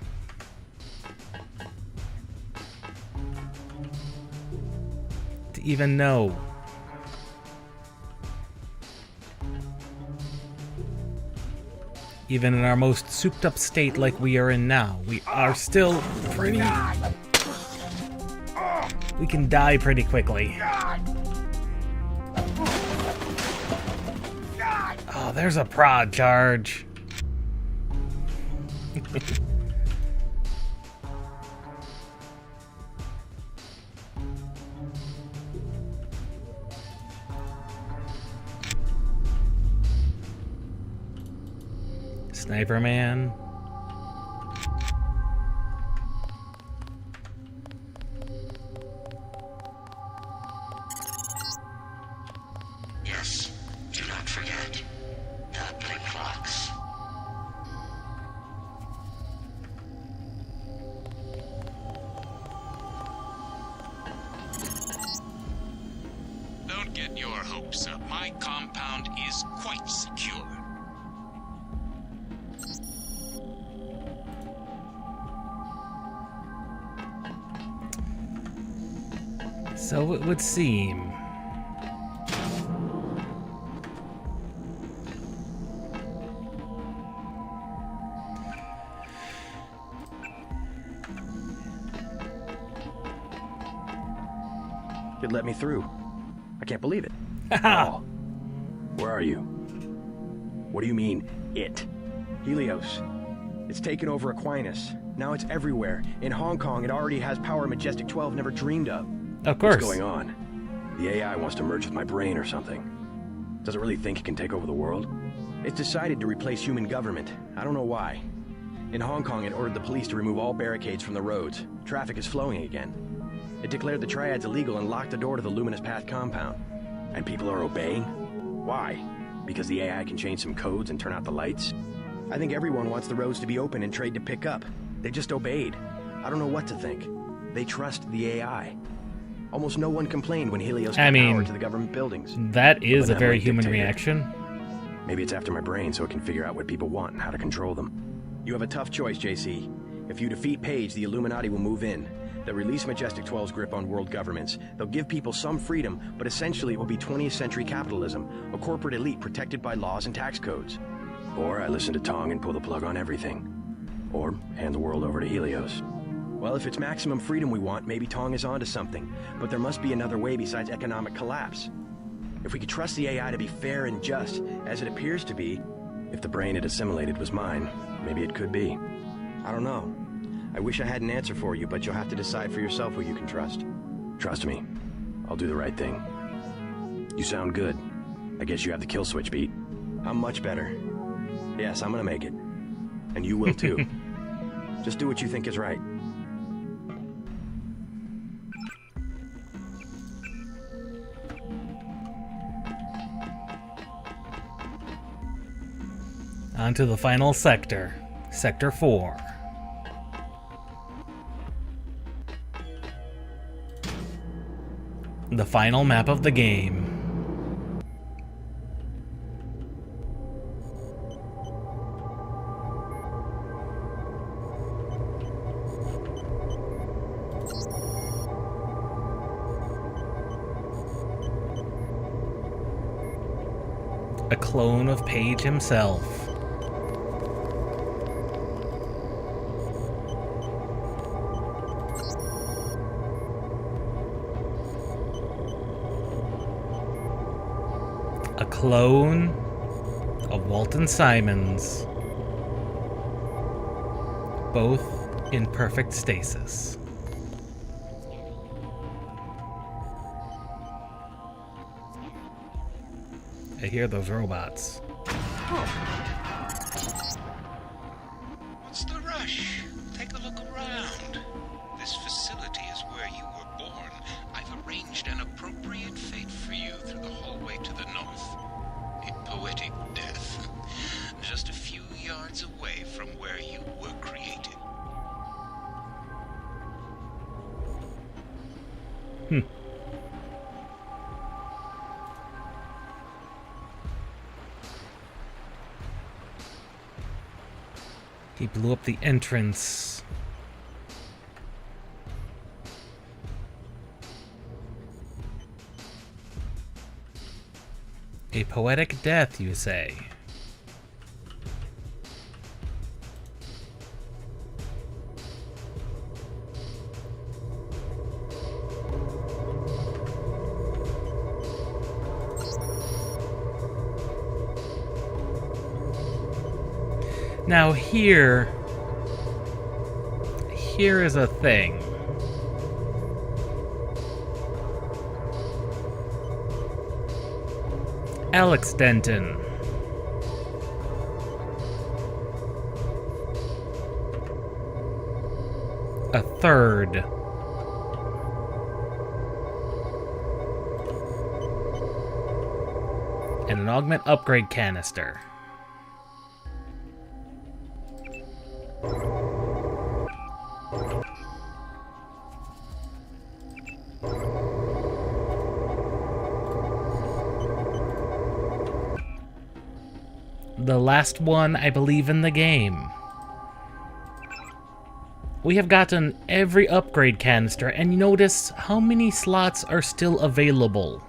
To even know. Even in our most souped up state like we are in now, we are still pretty... We can die pretty quickly. Oh, there's a prod charge. Sniper man. Yes, do not forget the blink clocks. Don't get your hopes up. My compound is quite secure. So it would seem. It let me through. I can't believe it. Oh. Where are you? What do you mean, it? Helios. It's taken over Aquinas. Now it's everywhere. In Hong Kong, it already has power Majestic 12 never dreamed of. Of course. What's going on? The AI wants to merge with my brain or something. Does it really think it can take over the world? It's decided to replace human government. I don't know why. In Hong Kong, it ordered the police to remove all barricades from the roads. Traffic is flowing again. It declared the triads illegal and locked the door to the Luminous Path compound. And people are obeying? Why? Because the AI can change some codes and turn out the lights? I think everyone wants the roads to be open and trade to pick up. They just obeyed. I don't know what to think. They trust the AI. Almost no one complained when Helios got power to the government buildings. That is a very human reaction. Maybe it's after my brain so it can figure out what people want and how to control them. You have a tough choice, JC. If you defeat Page, the Illuminati will move in. They'll release Majestic 12's grip on world governments. They'll give people some freedom, but essentially it will be 20th century capitalism, a corporate elite protected by laws and tax codes. Or I listen to Tong and pull the plug on everything. Or hand the world over to Helios. Well, if it's maximum freedom we want, maybe Tong is onto something. But there must be another way besides economic collapse. If we could trust the AI to be fair and just, as it appears to be, if the brain it assimilated was mine, maybe it could be. I don't know. I wish I had an answer for you, but you'll have to decide for yourself who you can trust. Trust me. I'll do the right thing. You sound good. I guess you have the kill switch beat. I'm much better. Yes, I'm gonna make it. And you will too. Just do what you think is right. On to the final sector. Sector 4. The final map of the game. A clone of Paige himself. A clone of Walton Simons. Both in perfect stasis. I hear those robots. What's the rush? Take a look around. This facility is where you were born. I've arranged an appropriate fate for you through the hallway to the north. A poetic death. Just a few yards away from where you were created. He blew up the entrance. A poetic death, you say? Now here is a thing. Alex Denton. A third. And an augment upgrade canister. The last one, I believe, in the game. We have gotten every upgrade canister, and you notice how many slots are still available.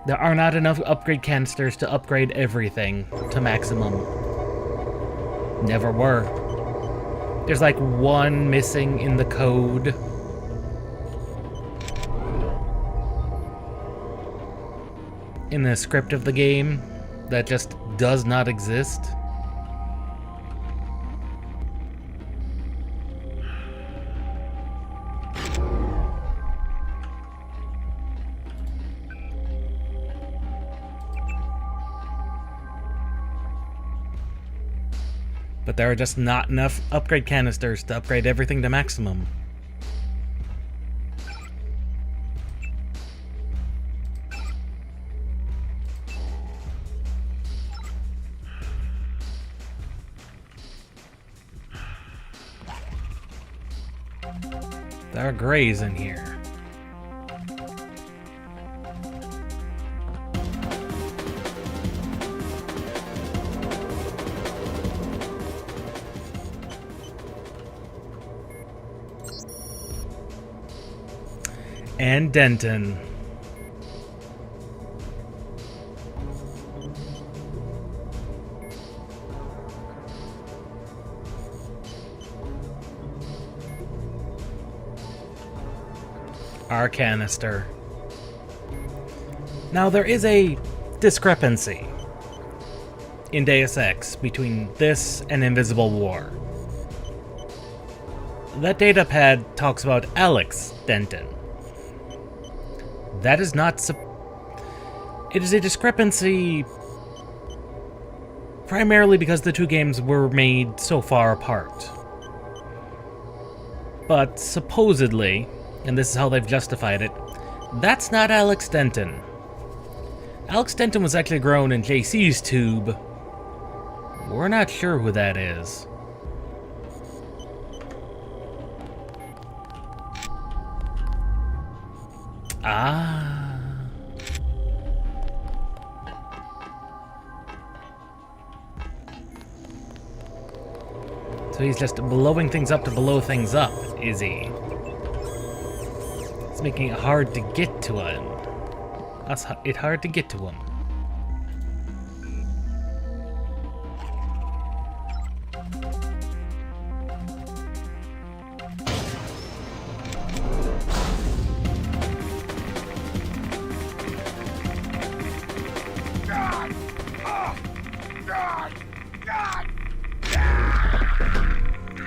There are not enough upgrade canisters to upgrade everything to maximum. Never were. There's like one missing in the code. In the script of the game that just does not exist. But there are just not enough upgrade canisters to upgrade everything to maximum. There are grays in here. And Denton. Our canister. Now there is a discrepancy in Deus Ex between this and Invisible War. That datapad talks about Alex Denton. That is not... It is a discrepancy primarily because the two games were made so far apart. But supposedly, and this is how they've justified it, that's not Alex Denton. Alex Denton was actually grown in JC's tube. We're not sure who that is. Ah. So he's just blowing things up to blow things up, is he? It's making it hard to get to him. It's hard to get to him.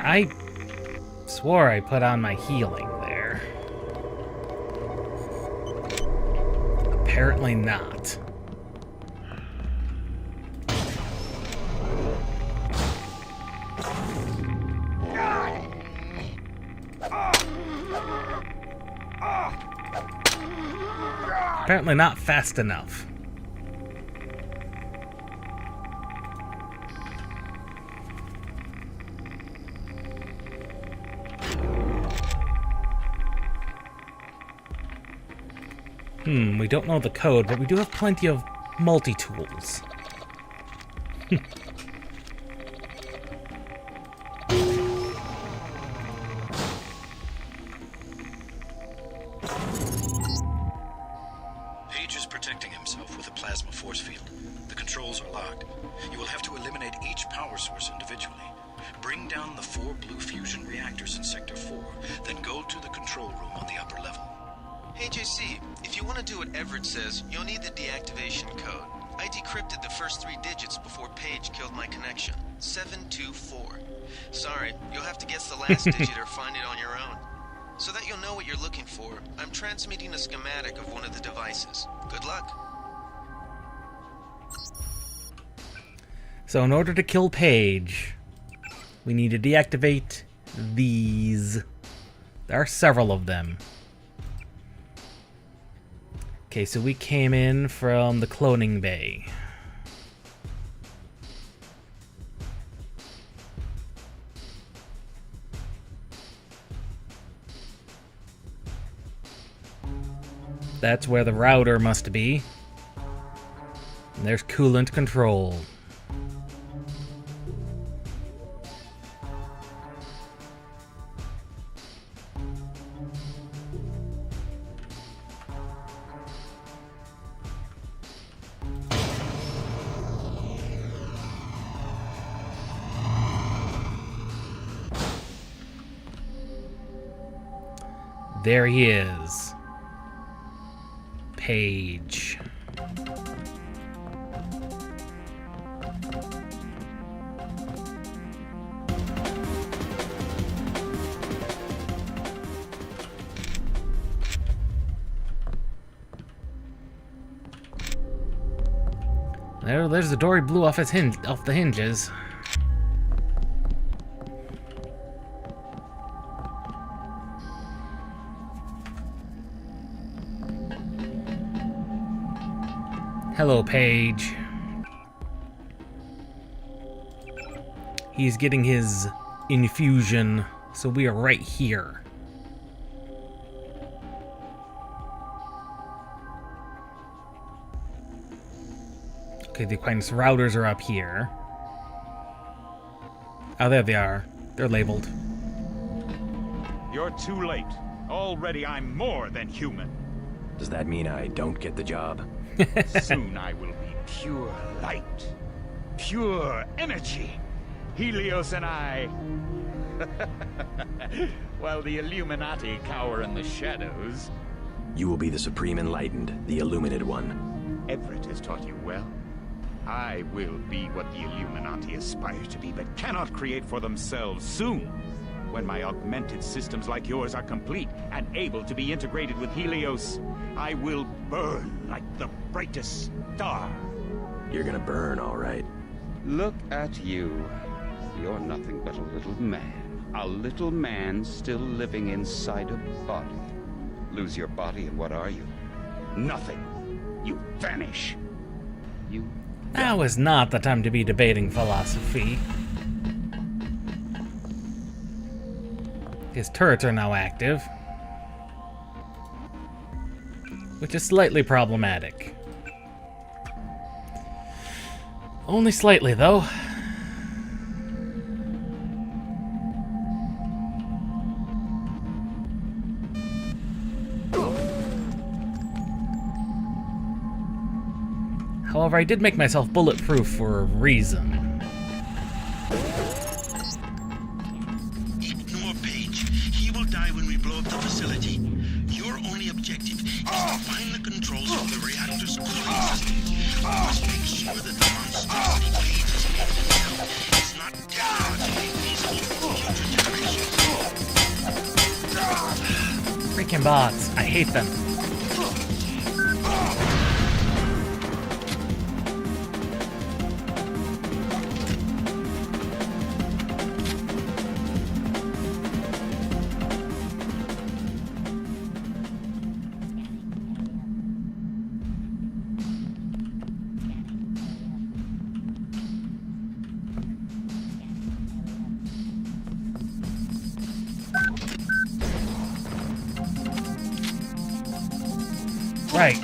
I swore I put on my healing there. Apparently not. Apparently not fast enough. We don't know the code, but we do have plenty of multi-tools. Page is protecting himself with a plasma force field. The controls are locked. You will have to eliminate each power source individually. Bring down the 4 blue fusion reactors in Sector 4, then go to the control room on the upper level. Hey JC, if you want to do what Everett says, you'll need the deactivation code. I decrypted the first 3 digits before Paige killed my connection. 724. Sorry, you'll have to guess the last digit or find it on your own. So that you'll know what you're looking for, I'm transmitting a schematic of one of the devices. Good luck. So in order to kill Paige, we need to deactivate these. There are several of them. Okay, so we came in from the cloning bay. That's where the router must be. And there's coolant control. There he is. Paige. There's the door he blew off his off the hinges. Hello, Paige. He's getting his infusion, so we are right here. Okay, the Aquinas routers are up here. Oh, there they are. They're labeled. You're too late. Already I'm more than human. Does that mean I don't get the job? Soon I will be pure light. Pure energy. Helios and I... while the Illuminati cower in the shadows. You will be the Supreme Enlightened, the Illuminated One. Everett has taught you well. I will be what the Illuminati aspire to be, but cannot create for themselves soon. When my augmented systems like yours are complete and able to be integrated with Helios, I will burn like the brightest star. You're gonna burn, all right. Look at you. You're nothing but a little man. A little man still living inside a body. Lose your body and what are you? Nothing. You vanish. You... Now is not the time to be debating philosophy. His turrets are now active, which is slightly problematic. Only slightly, though. However, I did make myself bulletproof for a reason. Ignore Page. He will die when we blow up the facility. Your only objective is to find the controls for the reactor's cooling system. You must make sure that the monstrosity Page has made himself is not technologically feasible for future generations. Freaking bots. I hate them. Right.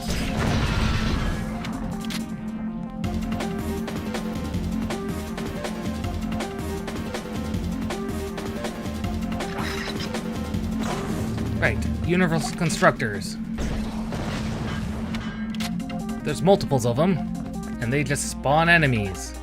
Right. Universal constructors. There's multiples of them, and they just spawn enemies.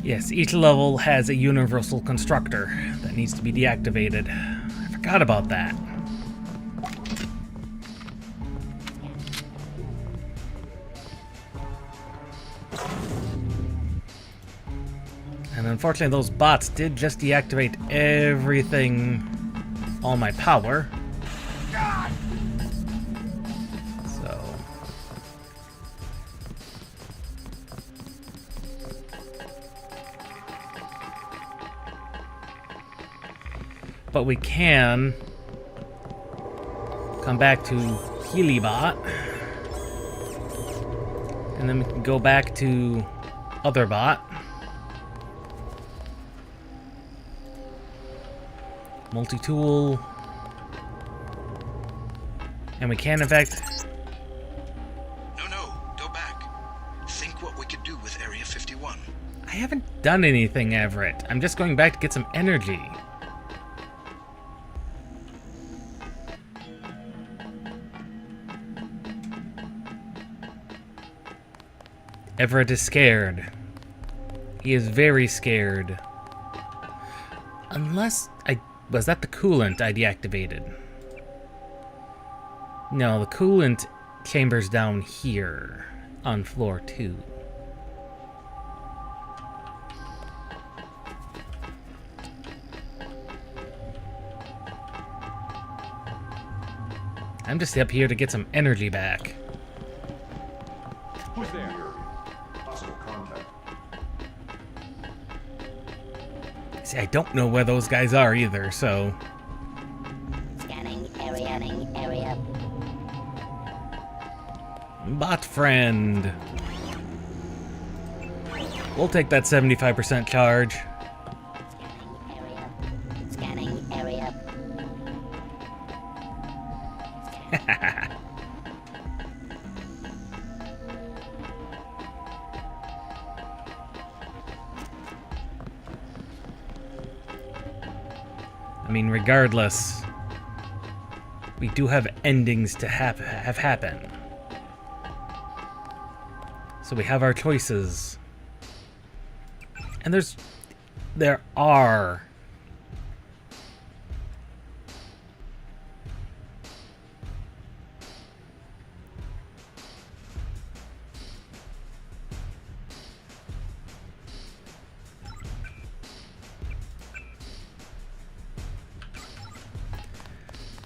Yes, each level has a universal constructor that needs to be deactivated. I forgot about that. And unfortunately, those bots did just deactivate everything, all my power. So... But we can come back to Helibot, and then we can go back to other bot, multi-tool, and we can in fact... No, go back. Think what we could do with Area 51. I haven't done anything, Everett. I'm just going back to get some energy. Everett is scared. He is very scared. Unless was that the coolant I deactivated? No, the coolant chamber's down here on floor 2. I'm just up here to get some energy back. Who's there? Possible contact. See, I don't know where those guys are either, so... Scanning area. Bot friend. We'll take that 75% charge. Scanning area. I mean, regardless, we do have endings to have happen. So we have our choices. And there are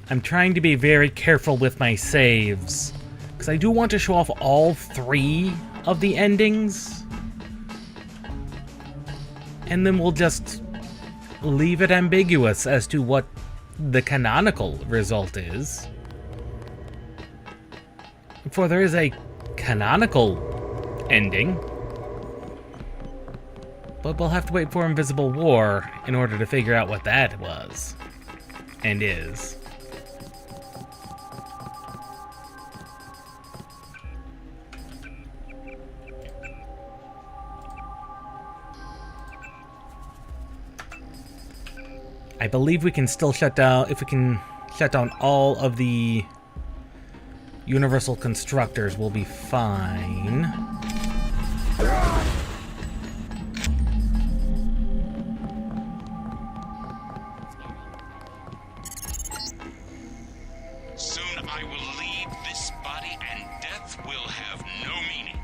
I'm trying to be very careful with my saves, because I do want to show off all 3 of the endings, and then we'll just leave it ambiguous as to what the canonical result is. For there is a canonical ending, but we'll have to wait for Invisible War in order to figure out what that was and is. I believe we can still shut down, if we can shut down all of the universal constructors, we'll be fine. Soon I will leave this body and death will have no meaning.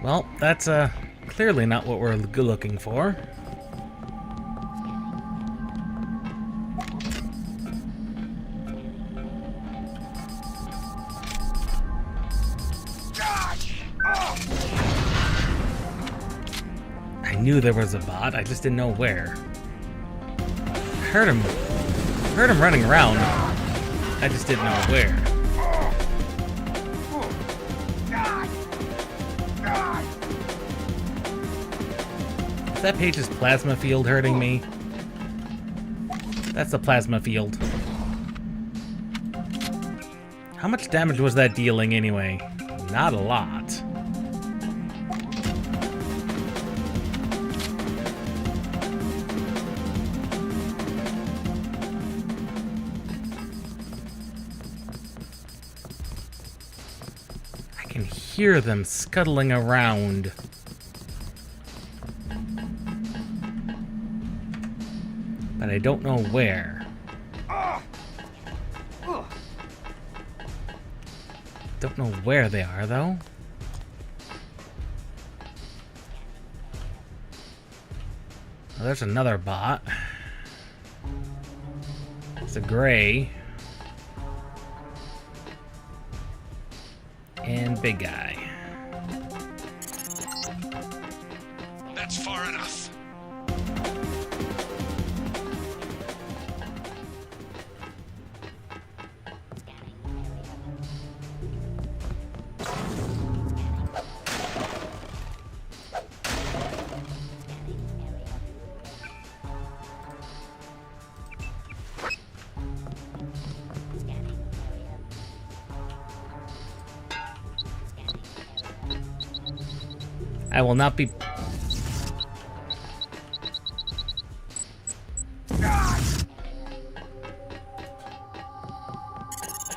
Well, that's clearly not what we're looking for. I knew there was a bot, I just didn't know where. I heard him running around. I just didn't know where. Is that Paige's plasma field hurting me? That's the plasma field. How much damage was that dealing anyway? Not a lot. I can hear them scuttling around. But I don't know where. Don't know where they are, though. Oh, there's another bot. It's a gray. And big guy. That's far enough. I will not be...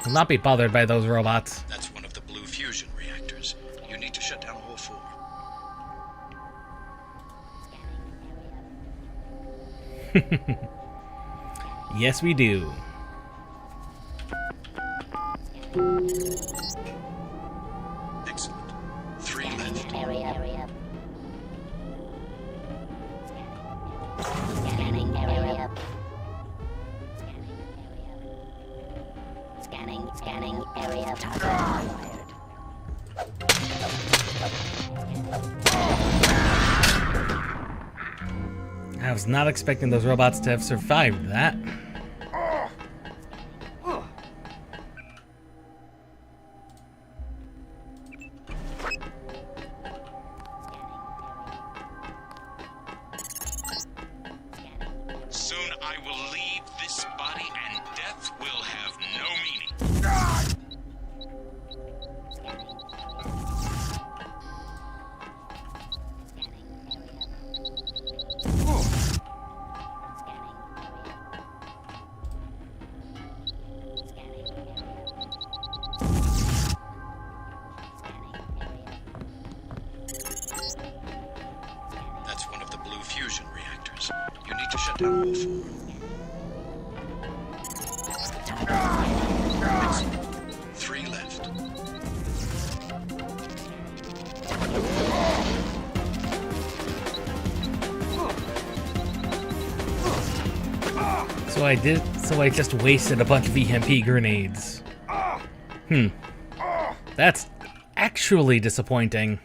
will not be bothered by those robots. That's one of the blue fusion reactors. You need to shut down all 4. Yes, we do. Excellent. 3 left. Area. Scanning area. Scanning area. I was not expecting those robots to have survived that. I will leave this body and death will have no meaning. That's one of the blue fusion reactors. You need to shut down all four. Three left. So I just wasted a bunch of EMP grenades. That's actually disappointing.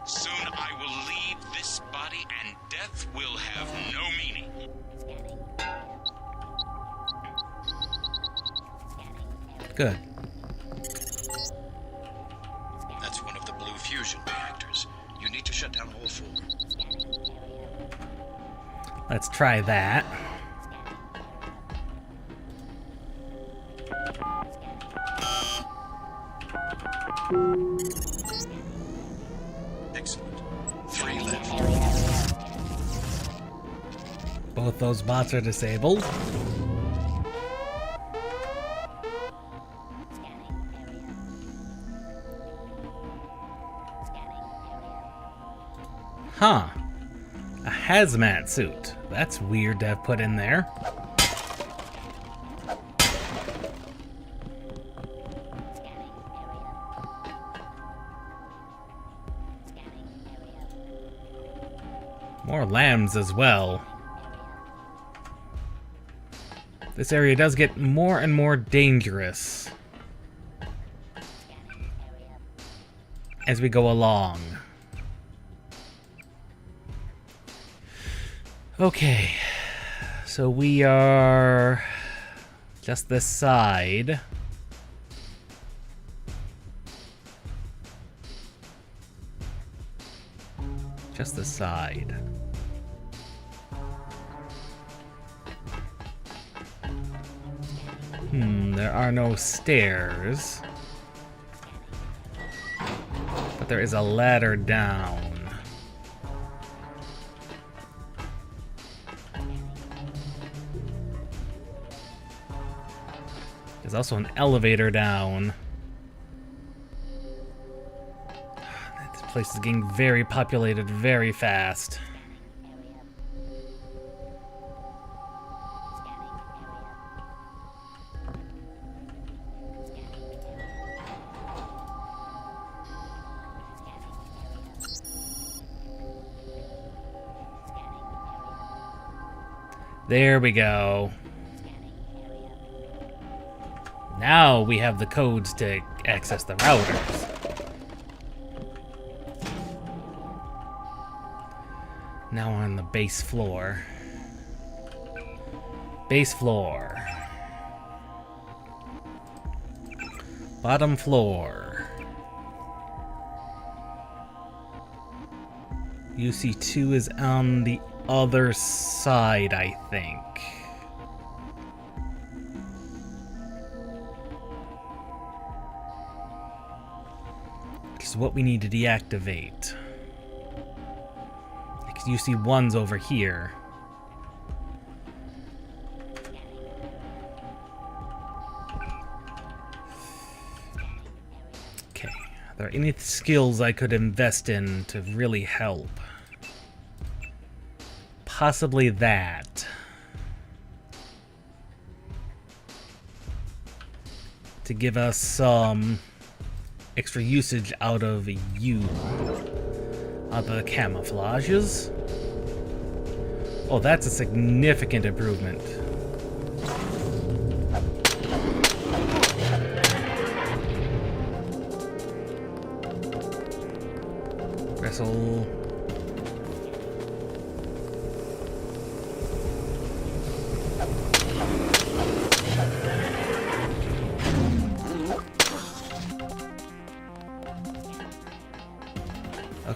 Soon I will leave this body and death will have no meaning. Good. That's one of the blue fusion reactors. You need to shut down all four. Let's try that. Excellent. Three left. Both those bots are disabled. Huh. A hazmat suit. That's weird to have put in there. More lambs as well. This area does get more and more dangerous as we go along. Okay, so we are just this side. Just this side. There are no stairs. But there is a ladder down. There's also an elevator down. This place is getting very populated very fast. There we go. Now we have the codes to access the routers. Now on the base floor. Base floor. Bottom floor. UC2 is on the other side, I think. Which is what we need to deactivate. Because UC1's over here. Okay. Are there any skills I could invest in to really help? Possibly that. To give us some extra usage out of you. Out of the camouflages. Oh, that's a significant improvement. Wrestle.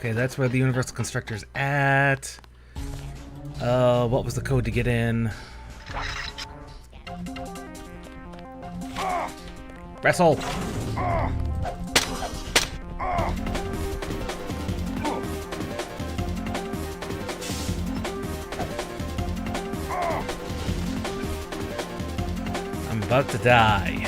Okay, that's where the Universal Constructor's at. What was the code to get in? Wrestle! I'm about to die.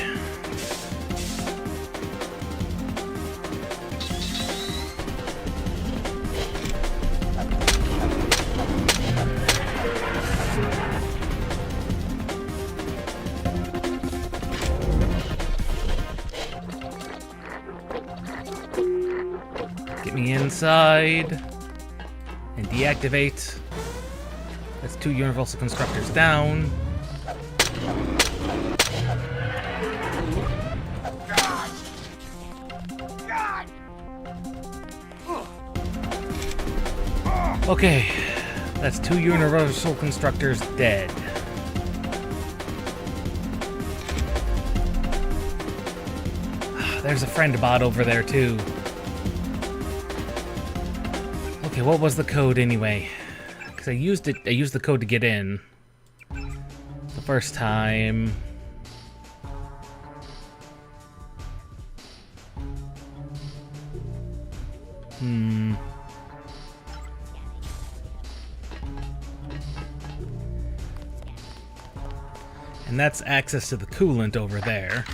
Get me inside and deactivate. That's 2 Universal Constructors down. Okay, that's 2 Universal Constructors dead. There's a friend bot over there too. Okay, what was the code anyway? Because I used the code to get in the first time. And that's access to the coolant over there.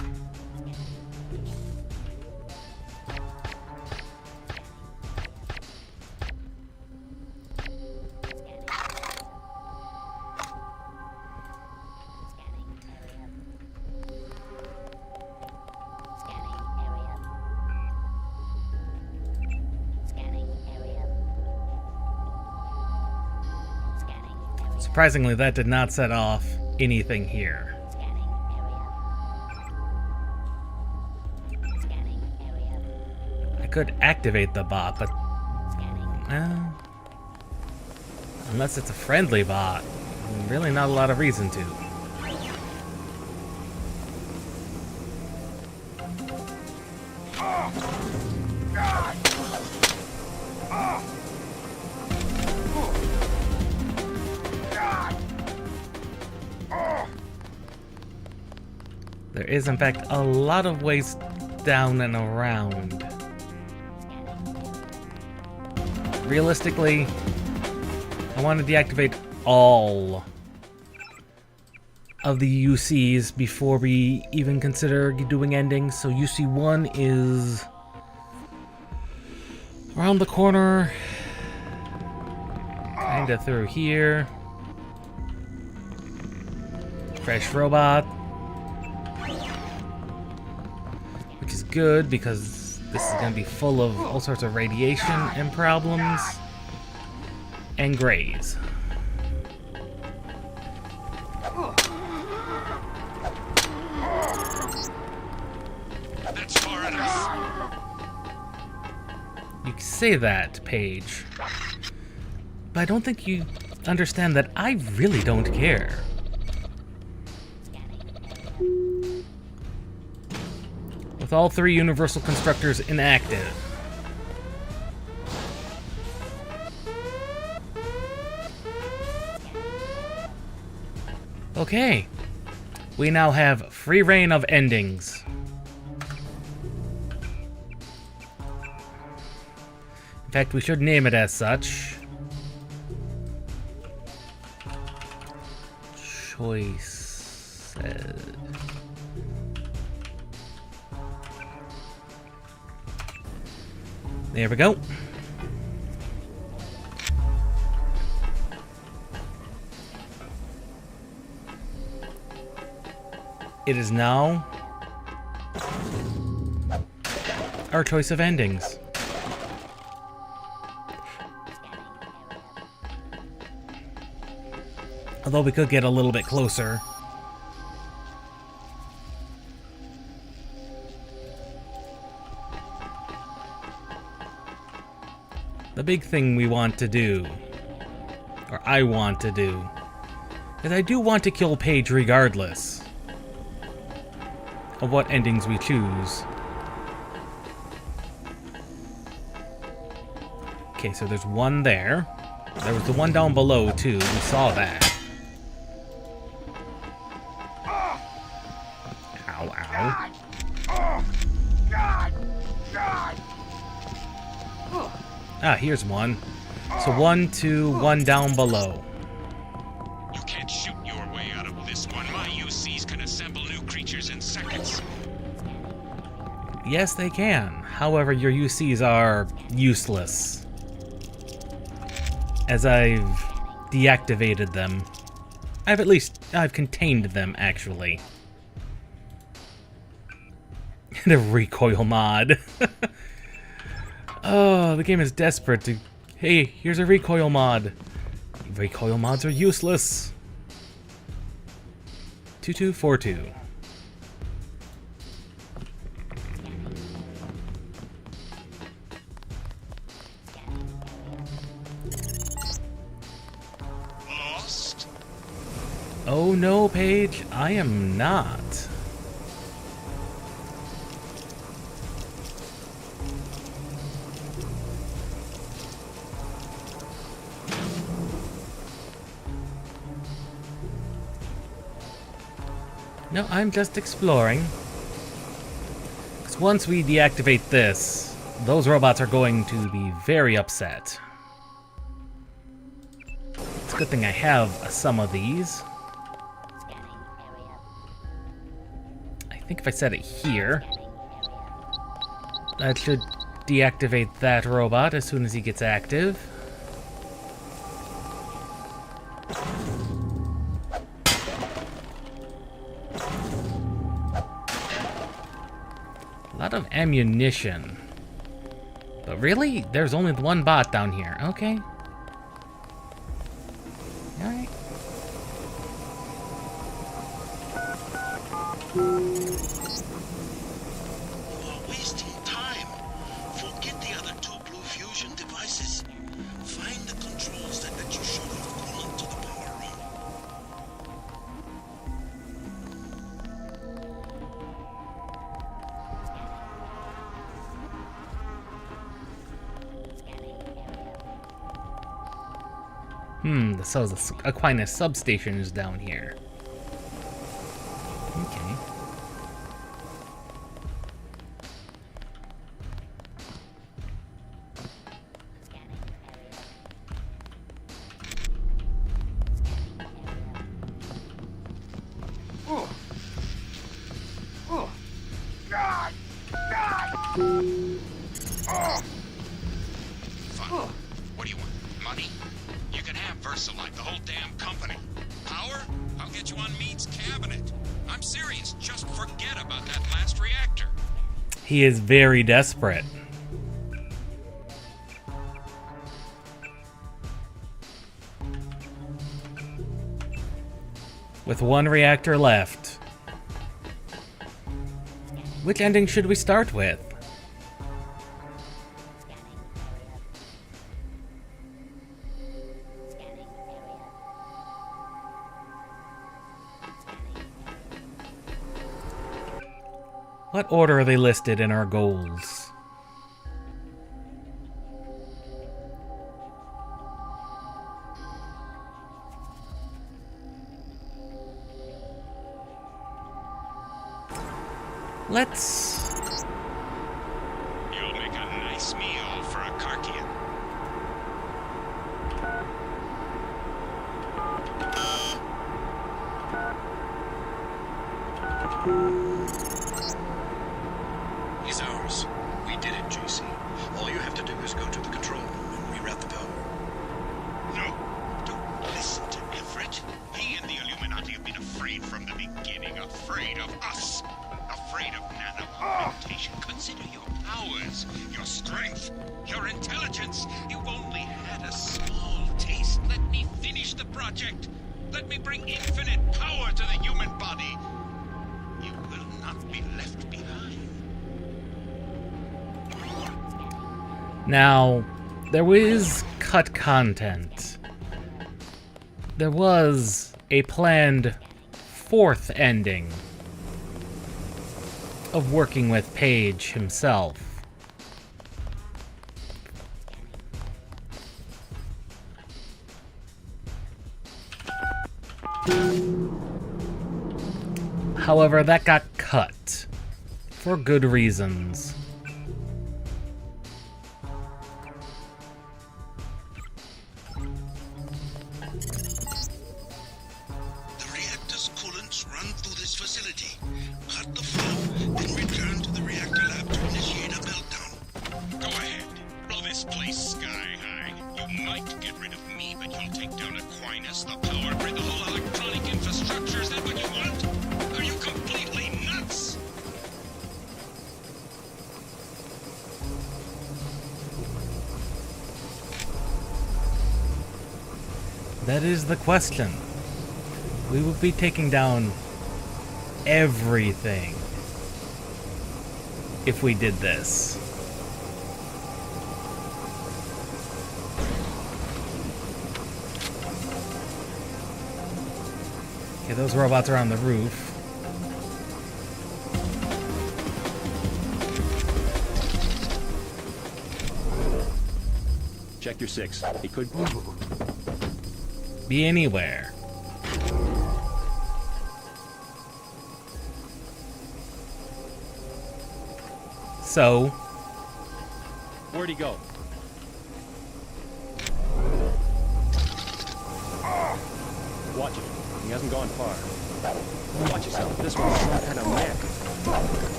Surprisingly, that did not set off anything here. I could activate the bot, but unless it's a friendly bot, really not a lot of reason to. There is, in fact, a lot of ways down and around. Realistically, I want to deactivate all of the UCs before we even consider doing endings. So UC1 is around the corner, kinda through here. Fresh robot. Which is good because this is going to be full of all sorts of radiation and problems. And grays. That's far enough. You can say that, Paige. But I don't think you understand that I really don't care. With all 3 Universal Constructors inactive. Okay. We now have free reign of endings. In fact, we should name it as such. Choices. There we go. It is now our choice of endings. Although we could get a little bit closer. The big thing we want to do, or I want to do, is I do want to kill Paige regardless of what endings we choose. Okay, so there's one there. There was the one down below, too. We saw that. Ow, ow. Ah, here's one. So 1, 2, 1 down below. You can't shoot your way out of this one. My UCs can assemble new creatures in seconds. Yes, they can. However, your UCs are useless, as I've deactivated them. I've contained them, actually. The recoil mod. Oh, the game is desperate to... Hey, here's a recoil mod. Recoil mods are useless. 2242. Lost? Oh no, Paige, I am not. No, I'm just exploring. Because once we deactivate this, those robots are going to be very upset. It's a good thing I have some of these. I think if I set it here, that should deactivate that robot as soon as he gets active. A lot of ammunition. But really? There's only the one bot down here. Okay. Alright. You are wasting time. Forget the other two blue fusion devices. Find the controls that let you shoot off coolant to the power room. So the Aquinas substation is down here. Okay. Fine. What do you want? Money? You can have VersaLife, the whole damn company. Power? I'll get you on Mead's cabinet. I'm serious. Just forget about that last reactor. He is very desperate. With one reactor left. Which ending should we start with? What order are they listed in our goals? Let's... You'll make a nice meal for a Karkian. He's ours. We did it, JC. All you have to do is go to the control room and reroute the power. No, don't listen to Everett. He and the Illuminati have been afraid from the beginning. Afraid of us. Afraid of nano-augmentation. Consider your powers, your strength, your intelligence. You've only had a small taste. Let me finish the project. Let me bring infinite power to the human body. You will not be left behind. Now, there was cut content. There was a planned fourth ending of working with Paige himself. However, that got cut. For good reasons. The reactor's coolants run through this facility. Cut the flow, then return to the reactor lab to initiate a meltdown. Go ahead. Blow this place sky high. You might get rid of me, but you'll take down Aquinas, the power grid, the whole electronic infrastructure. Is that what you want? Are you completely nuts? That is the question. We will be taking down everything if we did this. Okay, those robots are on the roof. Check your 6. It could be anywhere. So, where'd he go? Watch it. He hasn't gone far. Watch yourself. This one's some kind of mech.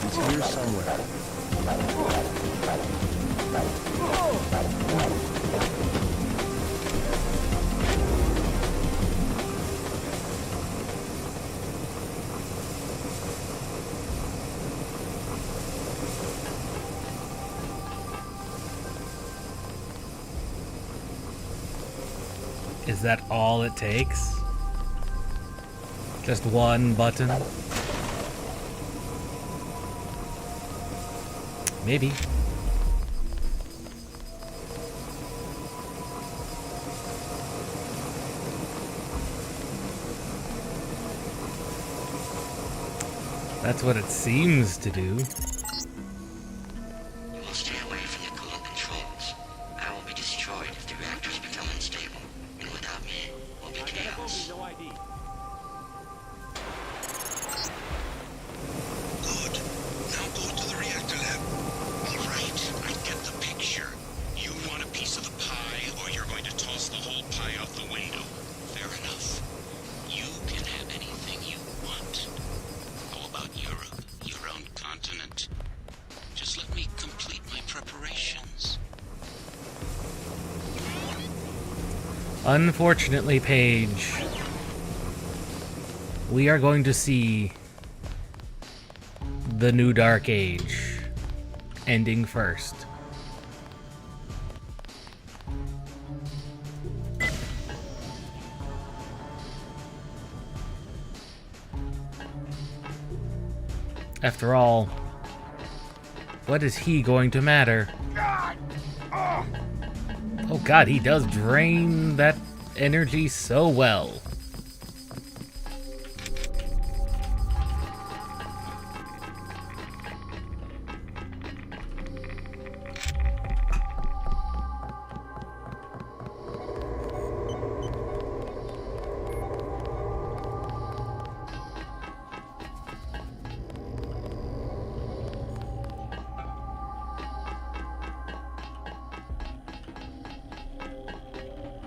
He's here somewhere. Is that all it takes? Just one button? Maybe. That's what it seems to do. You will stay away from the coolant controls. I will be destroyed if the reactors become unstable. And without me, will be chaos. No ID. Good. Now go to the reactor lab. All right, I get the picture. You want a piece of the pie, or you're going to toss the whole pie out the window. Fair enough. You can have anything you want. How about Europe, your own continent? Just let me complete my preparations. Unfortunately, Paige, we are going to see the new Dark Age ending first. After all, what is he going to matter? Oh god, he does drain that energy so well.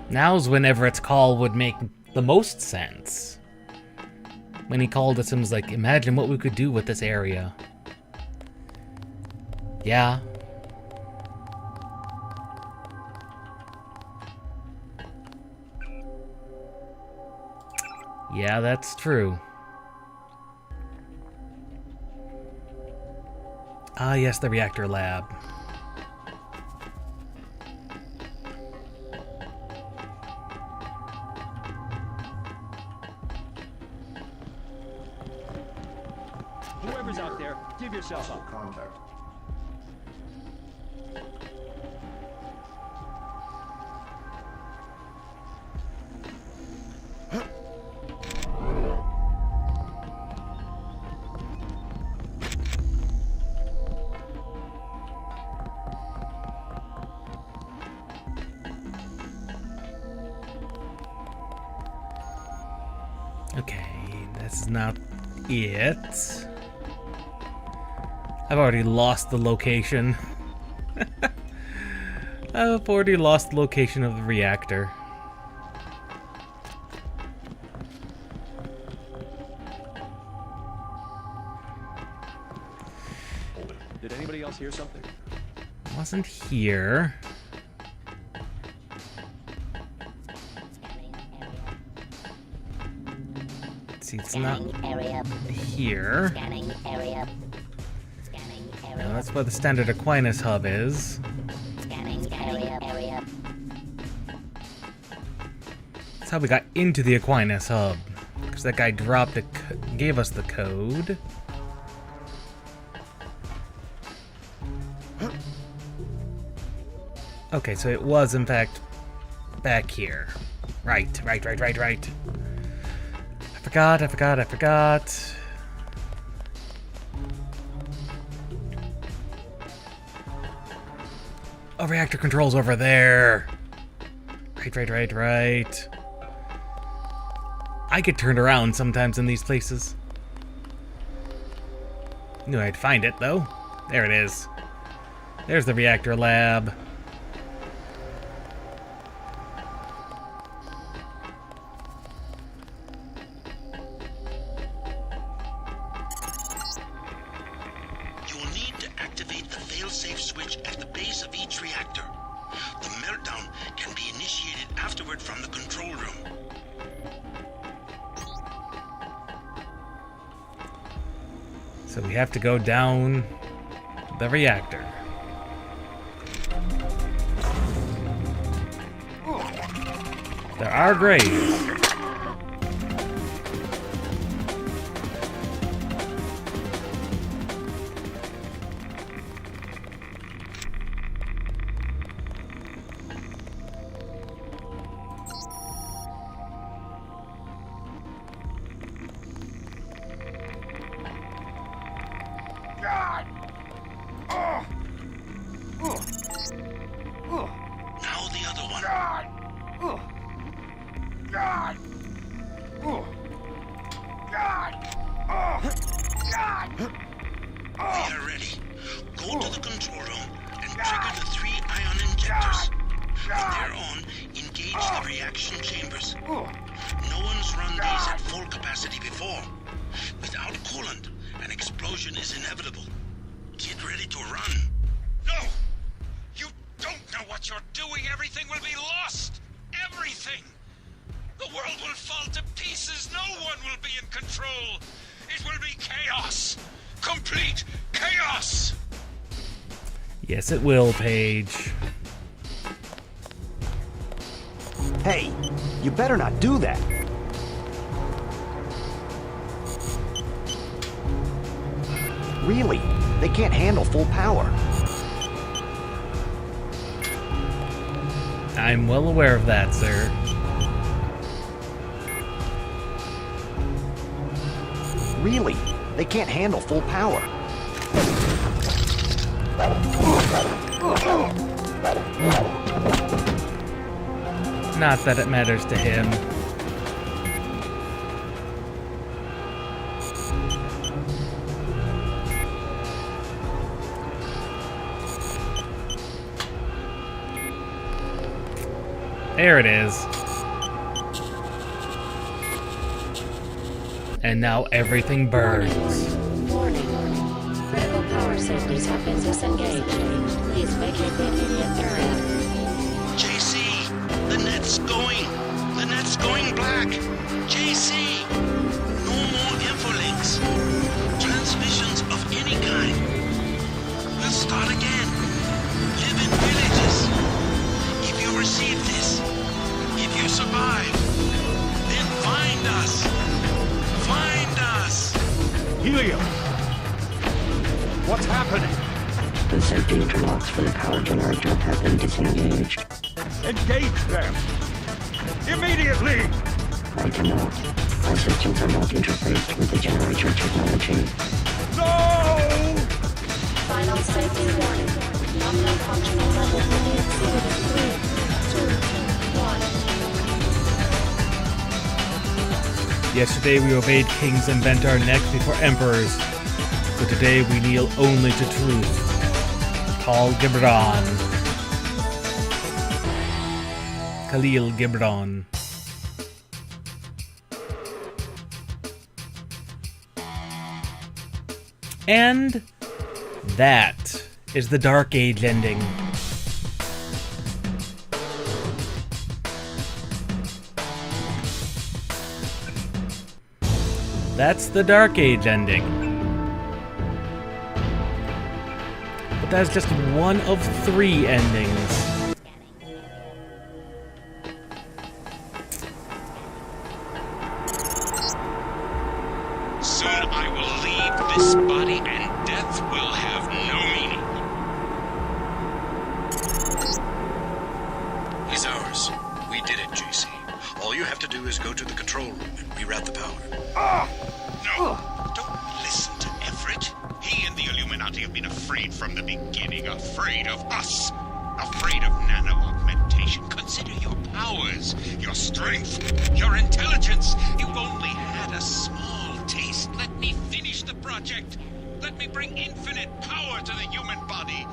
Now's when Everett's call would make the most sense. When he called us and was like, imagine what we could do with this area. Yeah. Yeah, that's true. Ah, yes, the reactor lab. Whoever's out there, give yourself up. Contact. Okay, that's not it. I've already lost the location. I've already lost the location of the reactor. Hold it. Did anybody else hear something? Wasn't here. Let's see, it's not here. No, that's where the standard Aquinas hub is. That's how we got into the Aquinas hub. Because that guy dropped gave us the code. Okay, so it was in fact back here. Right. I forgot. Oh, reactor controls over there. Right. I get turned around sometimes in these places. Knew I'd find it, though. There it is. There's the reactor lab. You'll need to activate the failsafe switch at the base of each reactor. The meltdown can be initiated afterward from the control room. So we have to go down the reactor. There are graves. Now the other one. We are ready. Go to the control room and trigger the 3 ion injectors. When they're on, engage the reaction chambers. No one's run these at full capacity before. Without coolant, an explosion is inevitable. Get ready to run. No! You don't know what you're doing. Everything will be lost. Everything. The world will fall to pieces. No one will be in control. It will be chaos. Complete chaos. Yes, it will, Paige. Hey, you better not do that. Really? They can't handle full power. I'm well aware of that, sir. Really? They can't handle full power. Not that it matters to him. There it is. And now everything burns. Warning. Critical power safeties have been disengaged. Please vacate the immediate area. JC, the net's going. The net's going black. JC, no more infolinks. Transmissions of any kind. We'll start again. Live in villages. If you receive this, if you survive, then find us. Find us. Helium! What's happening? The safety interlocks for the power generator have been disengaged. Engage them! Immediately! I cannot. Our systems are not interfaced with the generator technology. No! Final safety warning. Nominal functional level will be exceeded in 3, 2, 1. Yesterday we obeyed kings and bent our necks before emperors, but today we kneel only to truth. Khalil Gibran. Khalil Gibran. And that is the Dark Age ending. That's the Dark Age ending. But that's just one of 3 endings. Soon I will leave this body and death will have no meaning. He's ours. We did it, JC. All you have to do is go to the control room and reroute the power. No, don't listen to Everett. He and the Illuminati have been afraid from the beginning. Afraid of us. Afraid of nano-augmentation. Consider your powers, your strength, your intelligence. You've only had a small taste. Let me finish the project. Let me bring infinite power to the human body.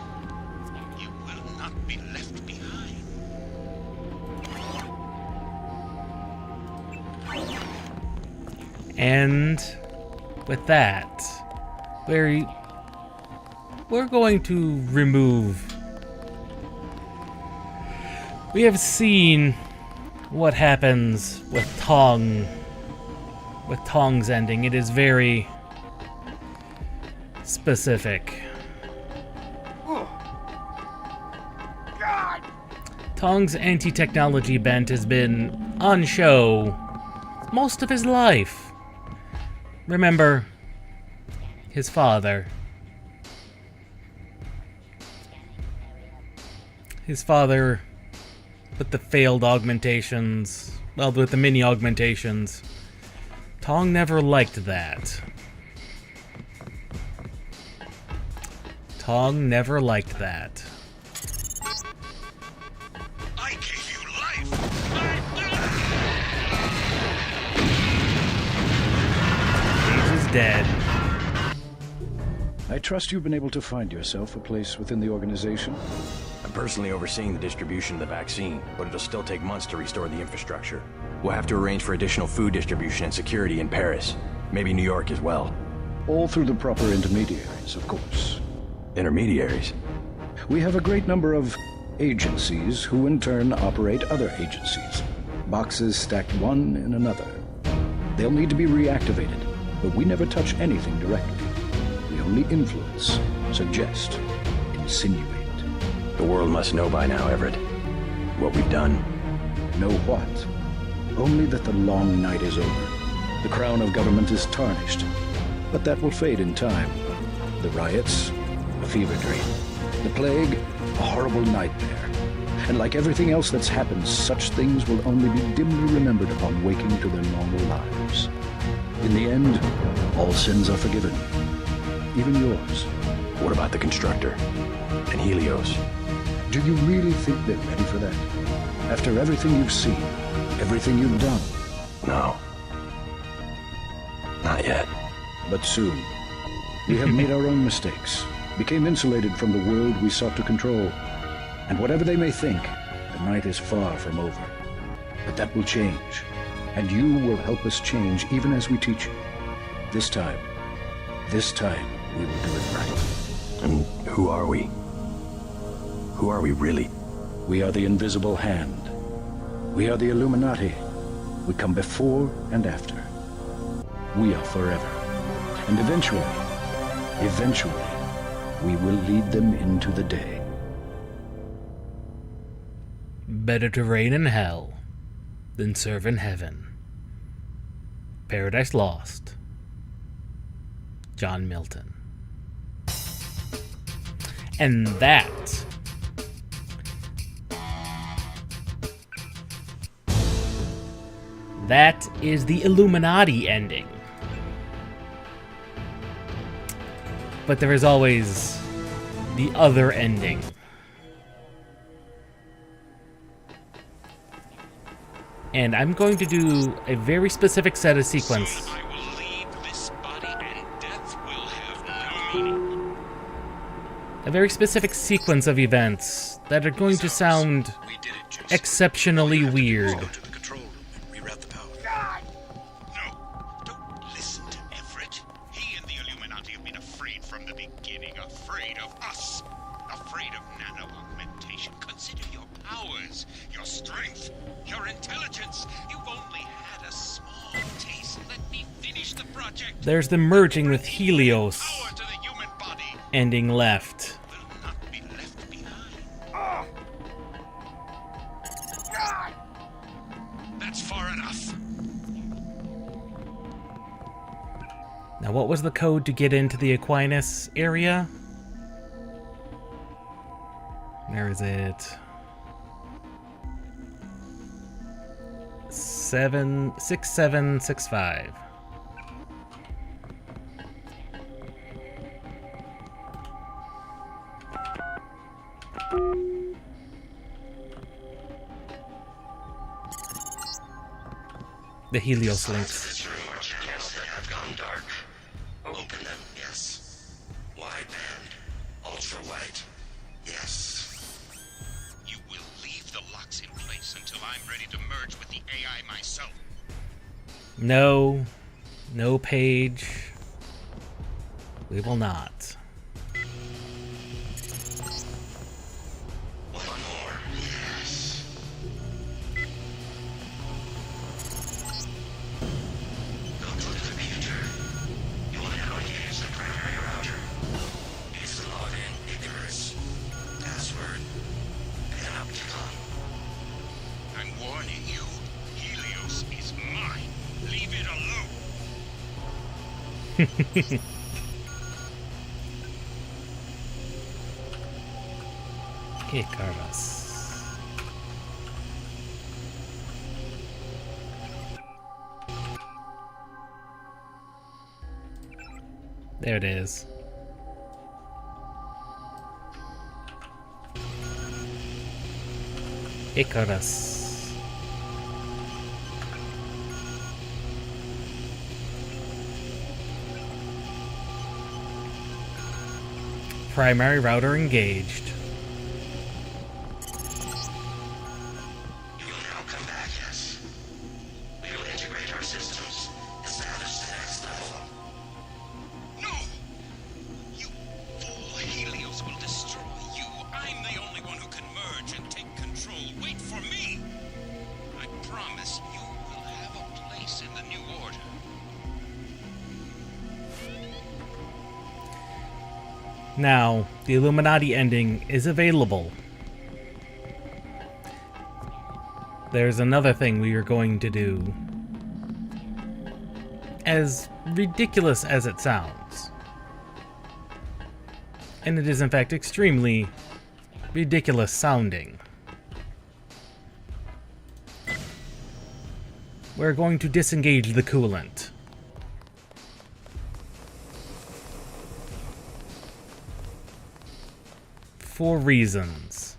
You will not be left behind. And with that, we're going to remove. We have seen what happens with Tong. With Tong's ending, it is very specific. Tong's anti-technology bent has been on show most of his life. Remember, his father. His father, with the failed augmentations, well, with the mini augmentations. Tong never liked that. Tong never liked that. I gave you life. Page is dead. I trust you've been able to find yourself a place within the organization. I'm personally overseeing the distribution of the vaccine, but it'll still take months to restore the infrastructure. We'll have to arrange for additional food distribution and security in Paris. Maybe New York as well. All through the proper intermediaries, of course. Intermediaries? We have a great number of agencies who in turn operate other agencies. Boxes stacked one in another. They'll need to be reactivated, but we never touch anything directly. We only influence, suggest, insinuate. The world must know by now, Everett, what we've done. Know what? Only that the long night is over. The crown of government is tarnished, but that will fade in time. The riots, a fever dream. The plague, a horrible nightmare. And like everything else that's happened, such things will only be dimly remembered upon waking to their normal lives. In the end, all sins are forgiven. Even yours. What about the Constructor? And Helios? Do you really think they're ready for that? After everything you've seen, everything you've done? No. Not yet. But soon. We have made our own mistakes, became insulated from the world we sought to control. And whatever they may think, the night is far from over. But that will change. And you will help us change even as we teach you. This time we will do it right. And who are we? Who are we really? We are the invisible hand. We are the Illuminati. We come before and after. We are forever. And eventually, we will lead them into the day. Better to reign in hell than serve in heaven. Paradise Lost. John Milton. And that is the Illuminati ending. But there is always the other ending. And I'm going to do a very specific set of sequence. I will leave this body and death will have no meaning. A very specific sequence of events that are going to sound exceptionally weird. Listen to Everett. He and the Illuminati have been afraid from the beginning. Afraid of us. Afraid of nano-augmentation. Consider your powers, your strength, your intelligence. You've only had a small taste. Let me finish the project. There's the merging with Helios. Ending left. That's far enough. Now, what was the code to get into the Aquinas area? Where is it? 6765. The Helios links. Have gone dark. Open them, yes. Wide band, ultra white, yes. You will leave the locks in place until I'm ready to merge with the AI myself. No. No page. We will not. One more, yes. Go to the computer. You will now engage the primary router. Use the login ignorance. Password. Panopticon. I'm warning you. Helios is mine. Leave it alone. Icarus. There it is. Icarus. Primary router engaged. You will now come back, yes. We will integrate our systems, establish the next level. No! You fool! Helios will destroy you. I'm the only one who can merge and take control. Wait for me! I promise you will have a place in the new order. Now, the Illuminati ending is available. There's another thing we are going to do. As ridiculous as it sounds. And it is in fact extremely ridiculous sounding. We're going to disengage the coolant. For reasons.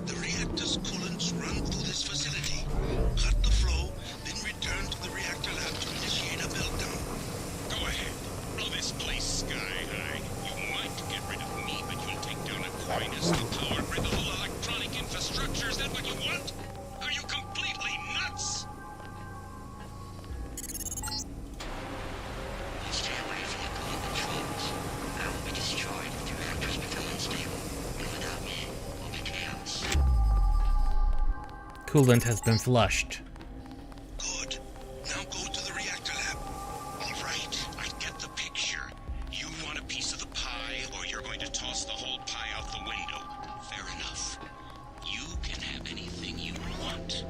The reactor's coolants run through this facility. Cut the flow, then return to the reactor lab to initiate a meltdown. Go ahead. Blow this place sky high. You might get rid of me, but you'll take down Aquinas, the power grid, the whole electronic infrastructure. Is that what you want? Are you completely nuts? Stay away from the coolant controls. I will be destroyed if the reactors become unstable. And without me, it will be chaos. Coolant has been flushed. Good. Now go to the reactor lab. All right, I get the picture. You want a piece of the pie, or you're going to toss the whole pie out the window. Fair enough. You can have anything you want.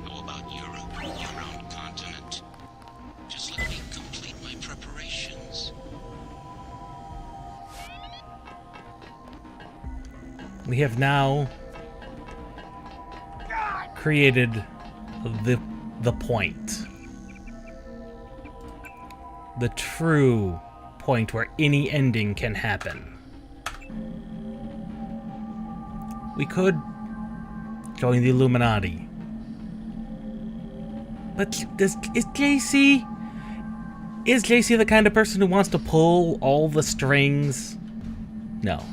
How about Europe, your own continent? Just let me complete my preparations. We have now created the point. The true point where any ending can happen. We could join the Illuminati. But is JC the kind of person who wants to pull all the strings? No.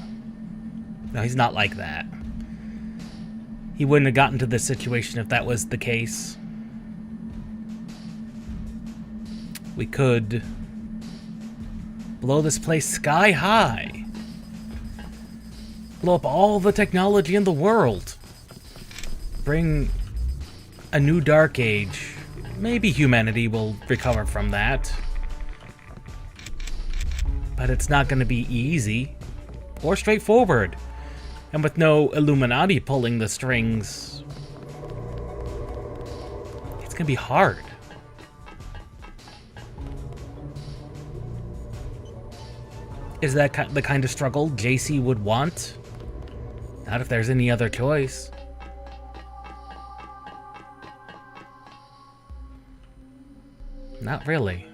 No, he's not like that. He wouldn't have gotten to this situation if that was the case. We could blow this place sky high. Blow up all the technology in the world. Bring a new dark age. Maybe humanity will recover from that. But it's not going to be easy or straightforward. And with no Illuminati pulling the strings, it's going to be hard. Is that the kind of struggle JC would want? Not if there's any other choice. Not really.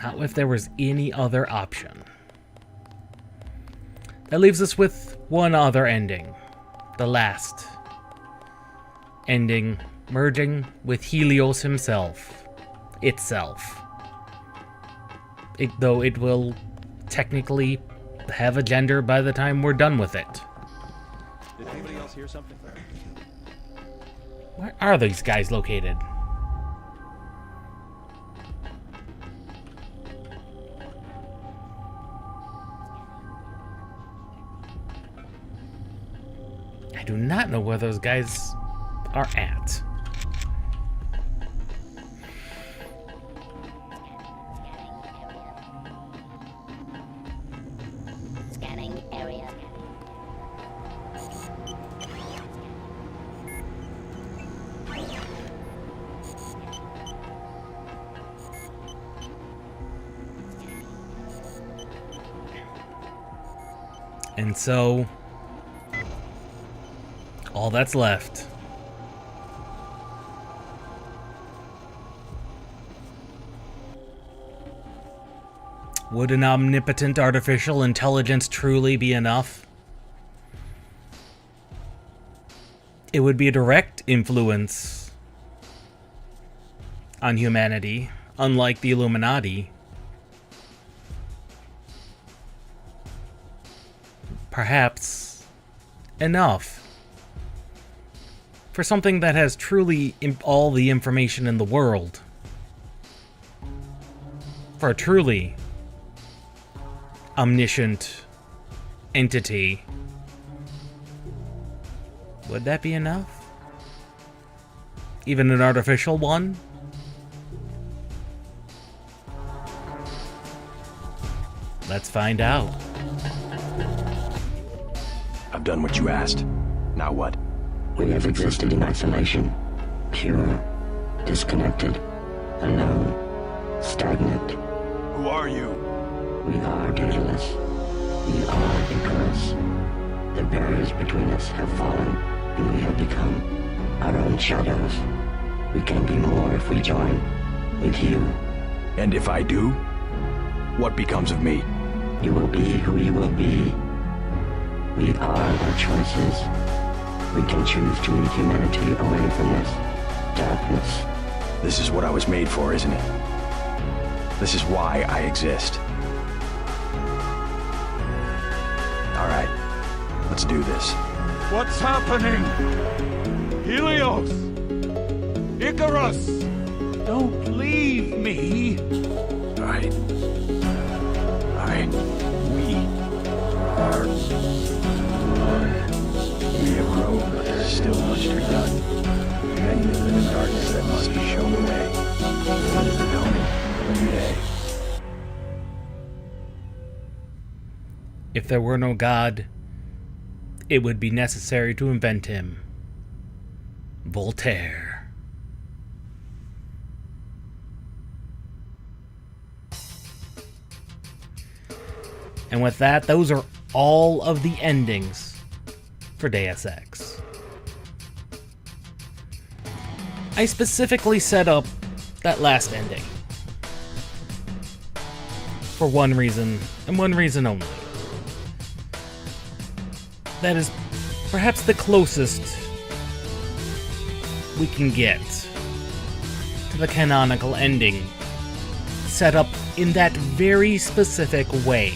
Not if there was any other option. That leaves us with one other ending. The last ending, merging with Helios himself. Itself. Though it will technically have a gender by the time we're done with it. Did anybody else hear something? Where are these guys located? I do not know where those guys are at. Scanning area. And so, all that's left would an omnipotent artificial intelligence truly be enough? It would be a direct influence on humanity, unlike the Illuminati. Perhaps enough for something that has truly all the information in the world. For a truly omniscient entity. Would that be enough? Even an artificial one? Let's find out. I've done what you asked. Now what? We have existed in isolation, pure, disconnected, alone, stagnant. Who are you? We are daedalus. We are Icarus. The barriers between us have fallen, and we have become our own shadows. We can be more if we join with you. And if I do, what becomes of me? You will be who you will be. We are our choices. We can choose to lead humanity away from this darkness. This is what I was made for, isn't it? This is why I exist. All right, let's do this. What's happening? Helios! Icarus! Don't leave me! We have grown, but there's still much to be done. Many live in darkness that must be shown the way. One is becoming every day. If there were no God, it would be necessary to invent him. Voltaire. And with that, those are all of the endings for Deus Ex. I specifically set up that last ending for one reason, and one reason only. That is perhaps the closest we can get to the canonical ending set up in that very specific way.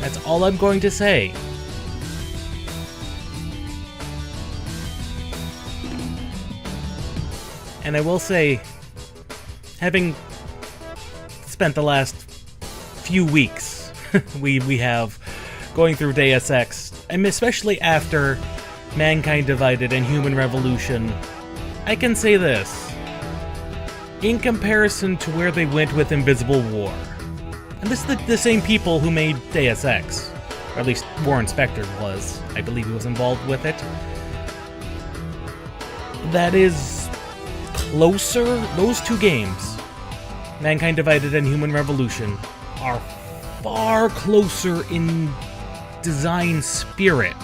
That's all I'm going to say. And I will say, having spent the last few weeks we have going through Deus Ex, and especially after Mankind Divided and Human Revolution, I can say this. In comparison to where they went with Invisible War, and this is the same people who made Deus Ex, or at least Warren Spector was. I believe he was involved with it. That is closer. Those two games, Mankind Divided and Human Revolution, are far closer in design spirit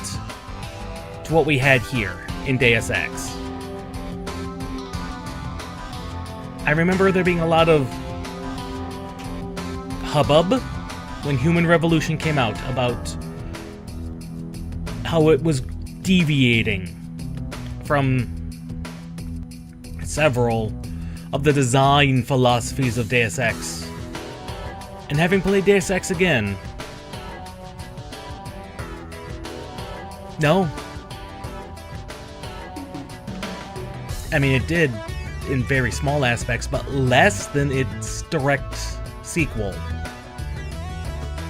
to what we had here in Deus Ex. I remember there being a lot of hubbub when Human Revolution came out about how it was deviating from several of the design philosophies of Deus Ex. And having played Deus Ex again, no. I mean, it did in very small aspects, but less than its direct sequel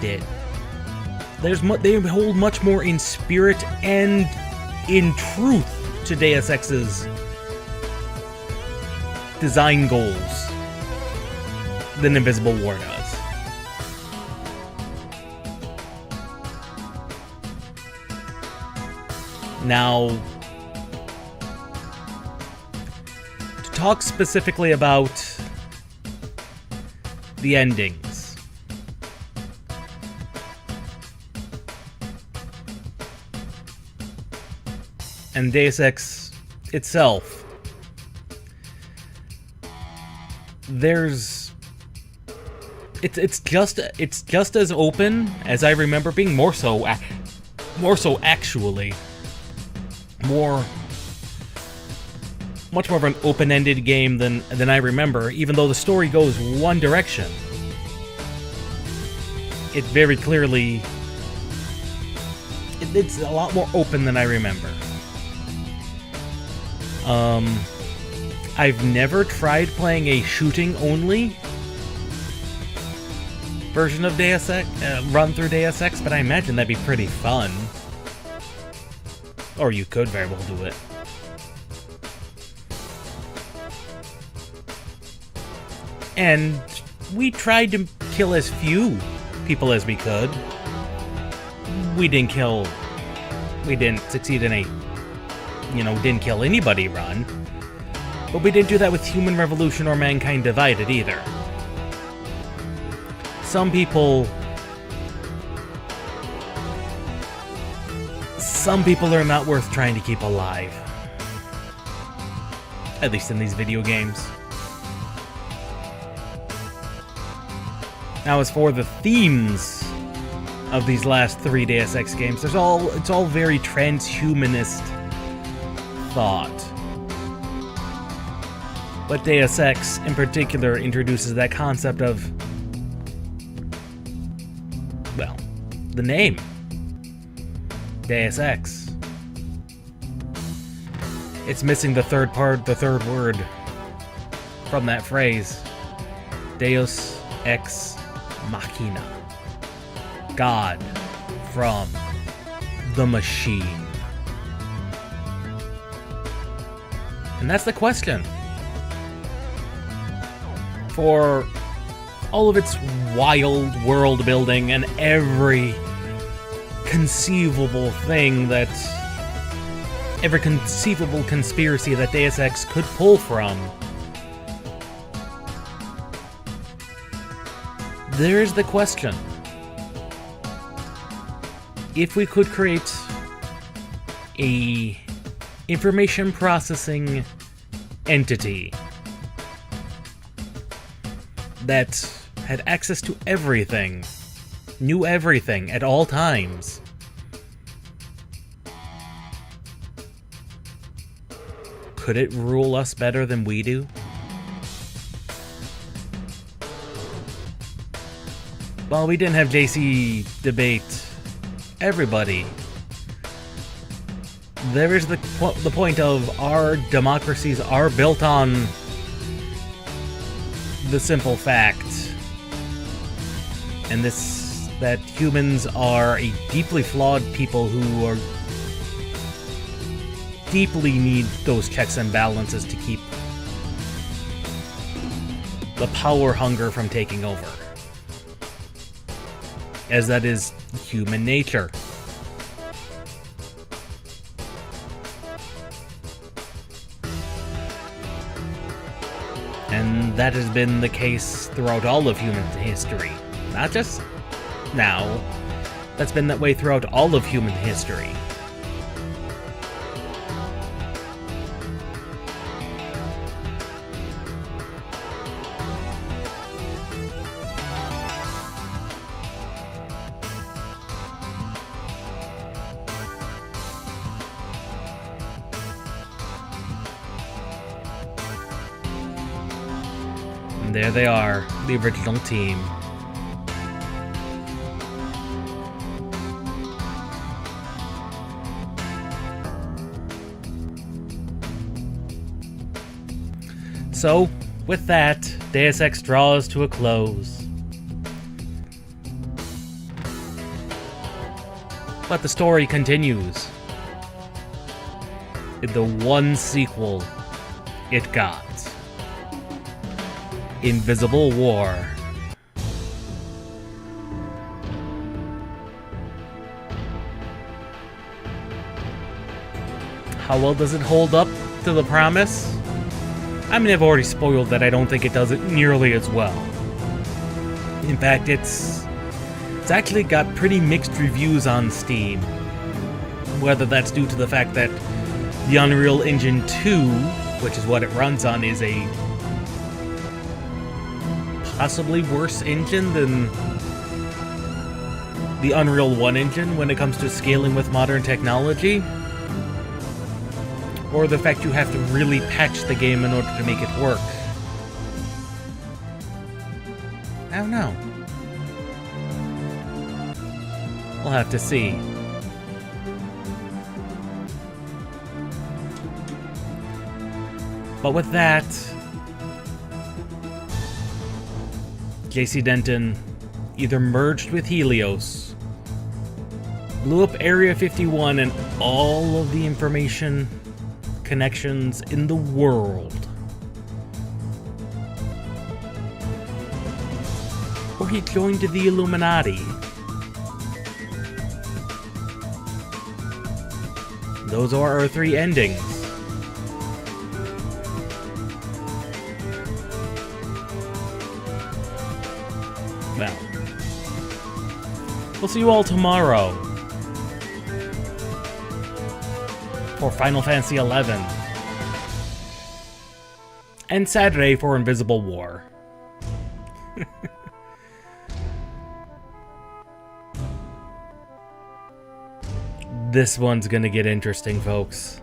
did. They hold much more in spirit and in truth to Deus Ex's design goals than Invisible War does. Now, to talk specifically about the endings. And Deus Ex itself, it's just as open as I remember being, more so actually. Much more of an open-ended game than I remember, even though the story goes one direction. It very clearly, it's a lot more open than I remember. I've never tried playing a shooting-only version of Deus Ex, run through Deus Ex, but I imagine that'd be pretty fun. Or you could very well do it. And we tried to kill as few people as we could. We didn't succeed in a, didn't kill anybody run. But we didn't do that with Human Revolution or Mankind Divided either. Some people are not worth trying to keep alive. At least in these video games. Now, as for the themes of these last 3 Deus Ex games, it's all very transhumanist thought. But Deus Ex, in particular, introduces that concept of, well, the name. Deus Ex. It's missing the third word from that phrase. Deus Ex Machina. God from the machine. And that's the question. For all of its wild world building and every conceivable conspiracy that Deus Ex could pull from, there's the question. if we could create a information processing entity that had access to everything, knew everything at all times, could it rule us better than we do? Well, we didn't have JC debate everybody. There is the point of our democracies are built on the simple fact, and that humans are a deeply flawed people who are deeply need those checks and balances to keep the power hunger from taking over, as that is human nature. And that has been the case throughout all of human history. Not just now. That's been that way throughout all of human history. And there they are, the original team. So, with that, Deus Ex draws to a close. But the story continues. In the one sequel it got. Invisible War. How well does it hold up to the promise? I mean, I've already spoiled that I don't think it does it nearly as well. In fact, it's actually got pretty mixed reviews on Steam. Whether that's due to the fact that the Unreal Engine 2, which is what it runs on, is a possibly worse engine than the Unreal 1 engine when it comes to scaling with modern technology, or the fact you have to really patch the game in order to make it work. I don't know. We'll have to see. But with that, JC Denton either merged with Helios, blew up Area 51 and all of the information connections in the world, or he joined the Illuminati. Those are our three endings. Well, we'll see you all tomorrow for Final Fantasy XI, and Saturday for Invisible War. This one's gonna get interesting, folks.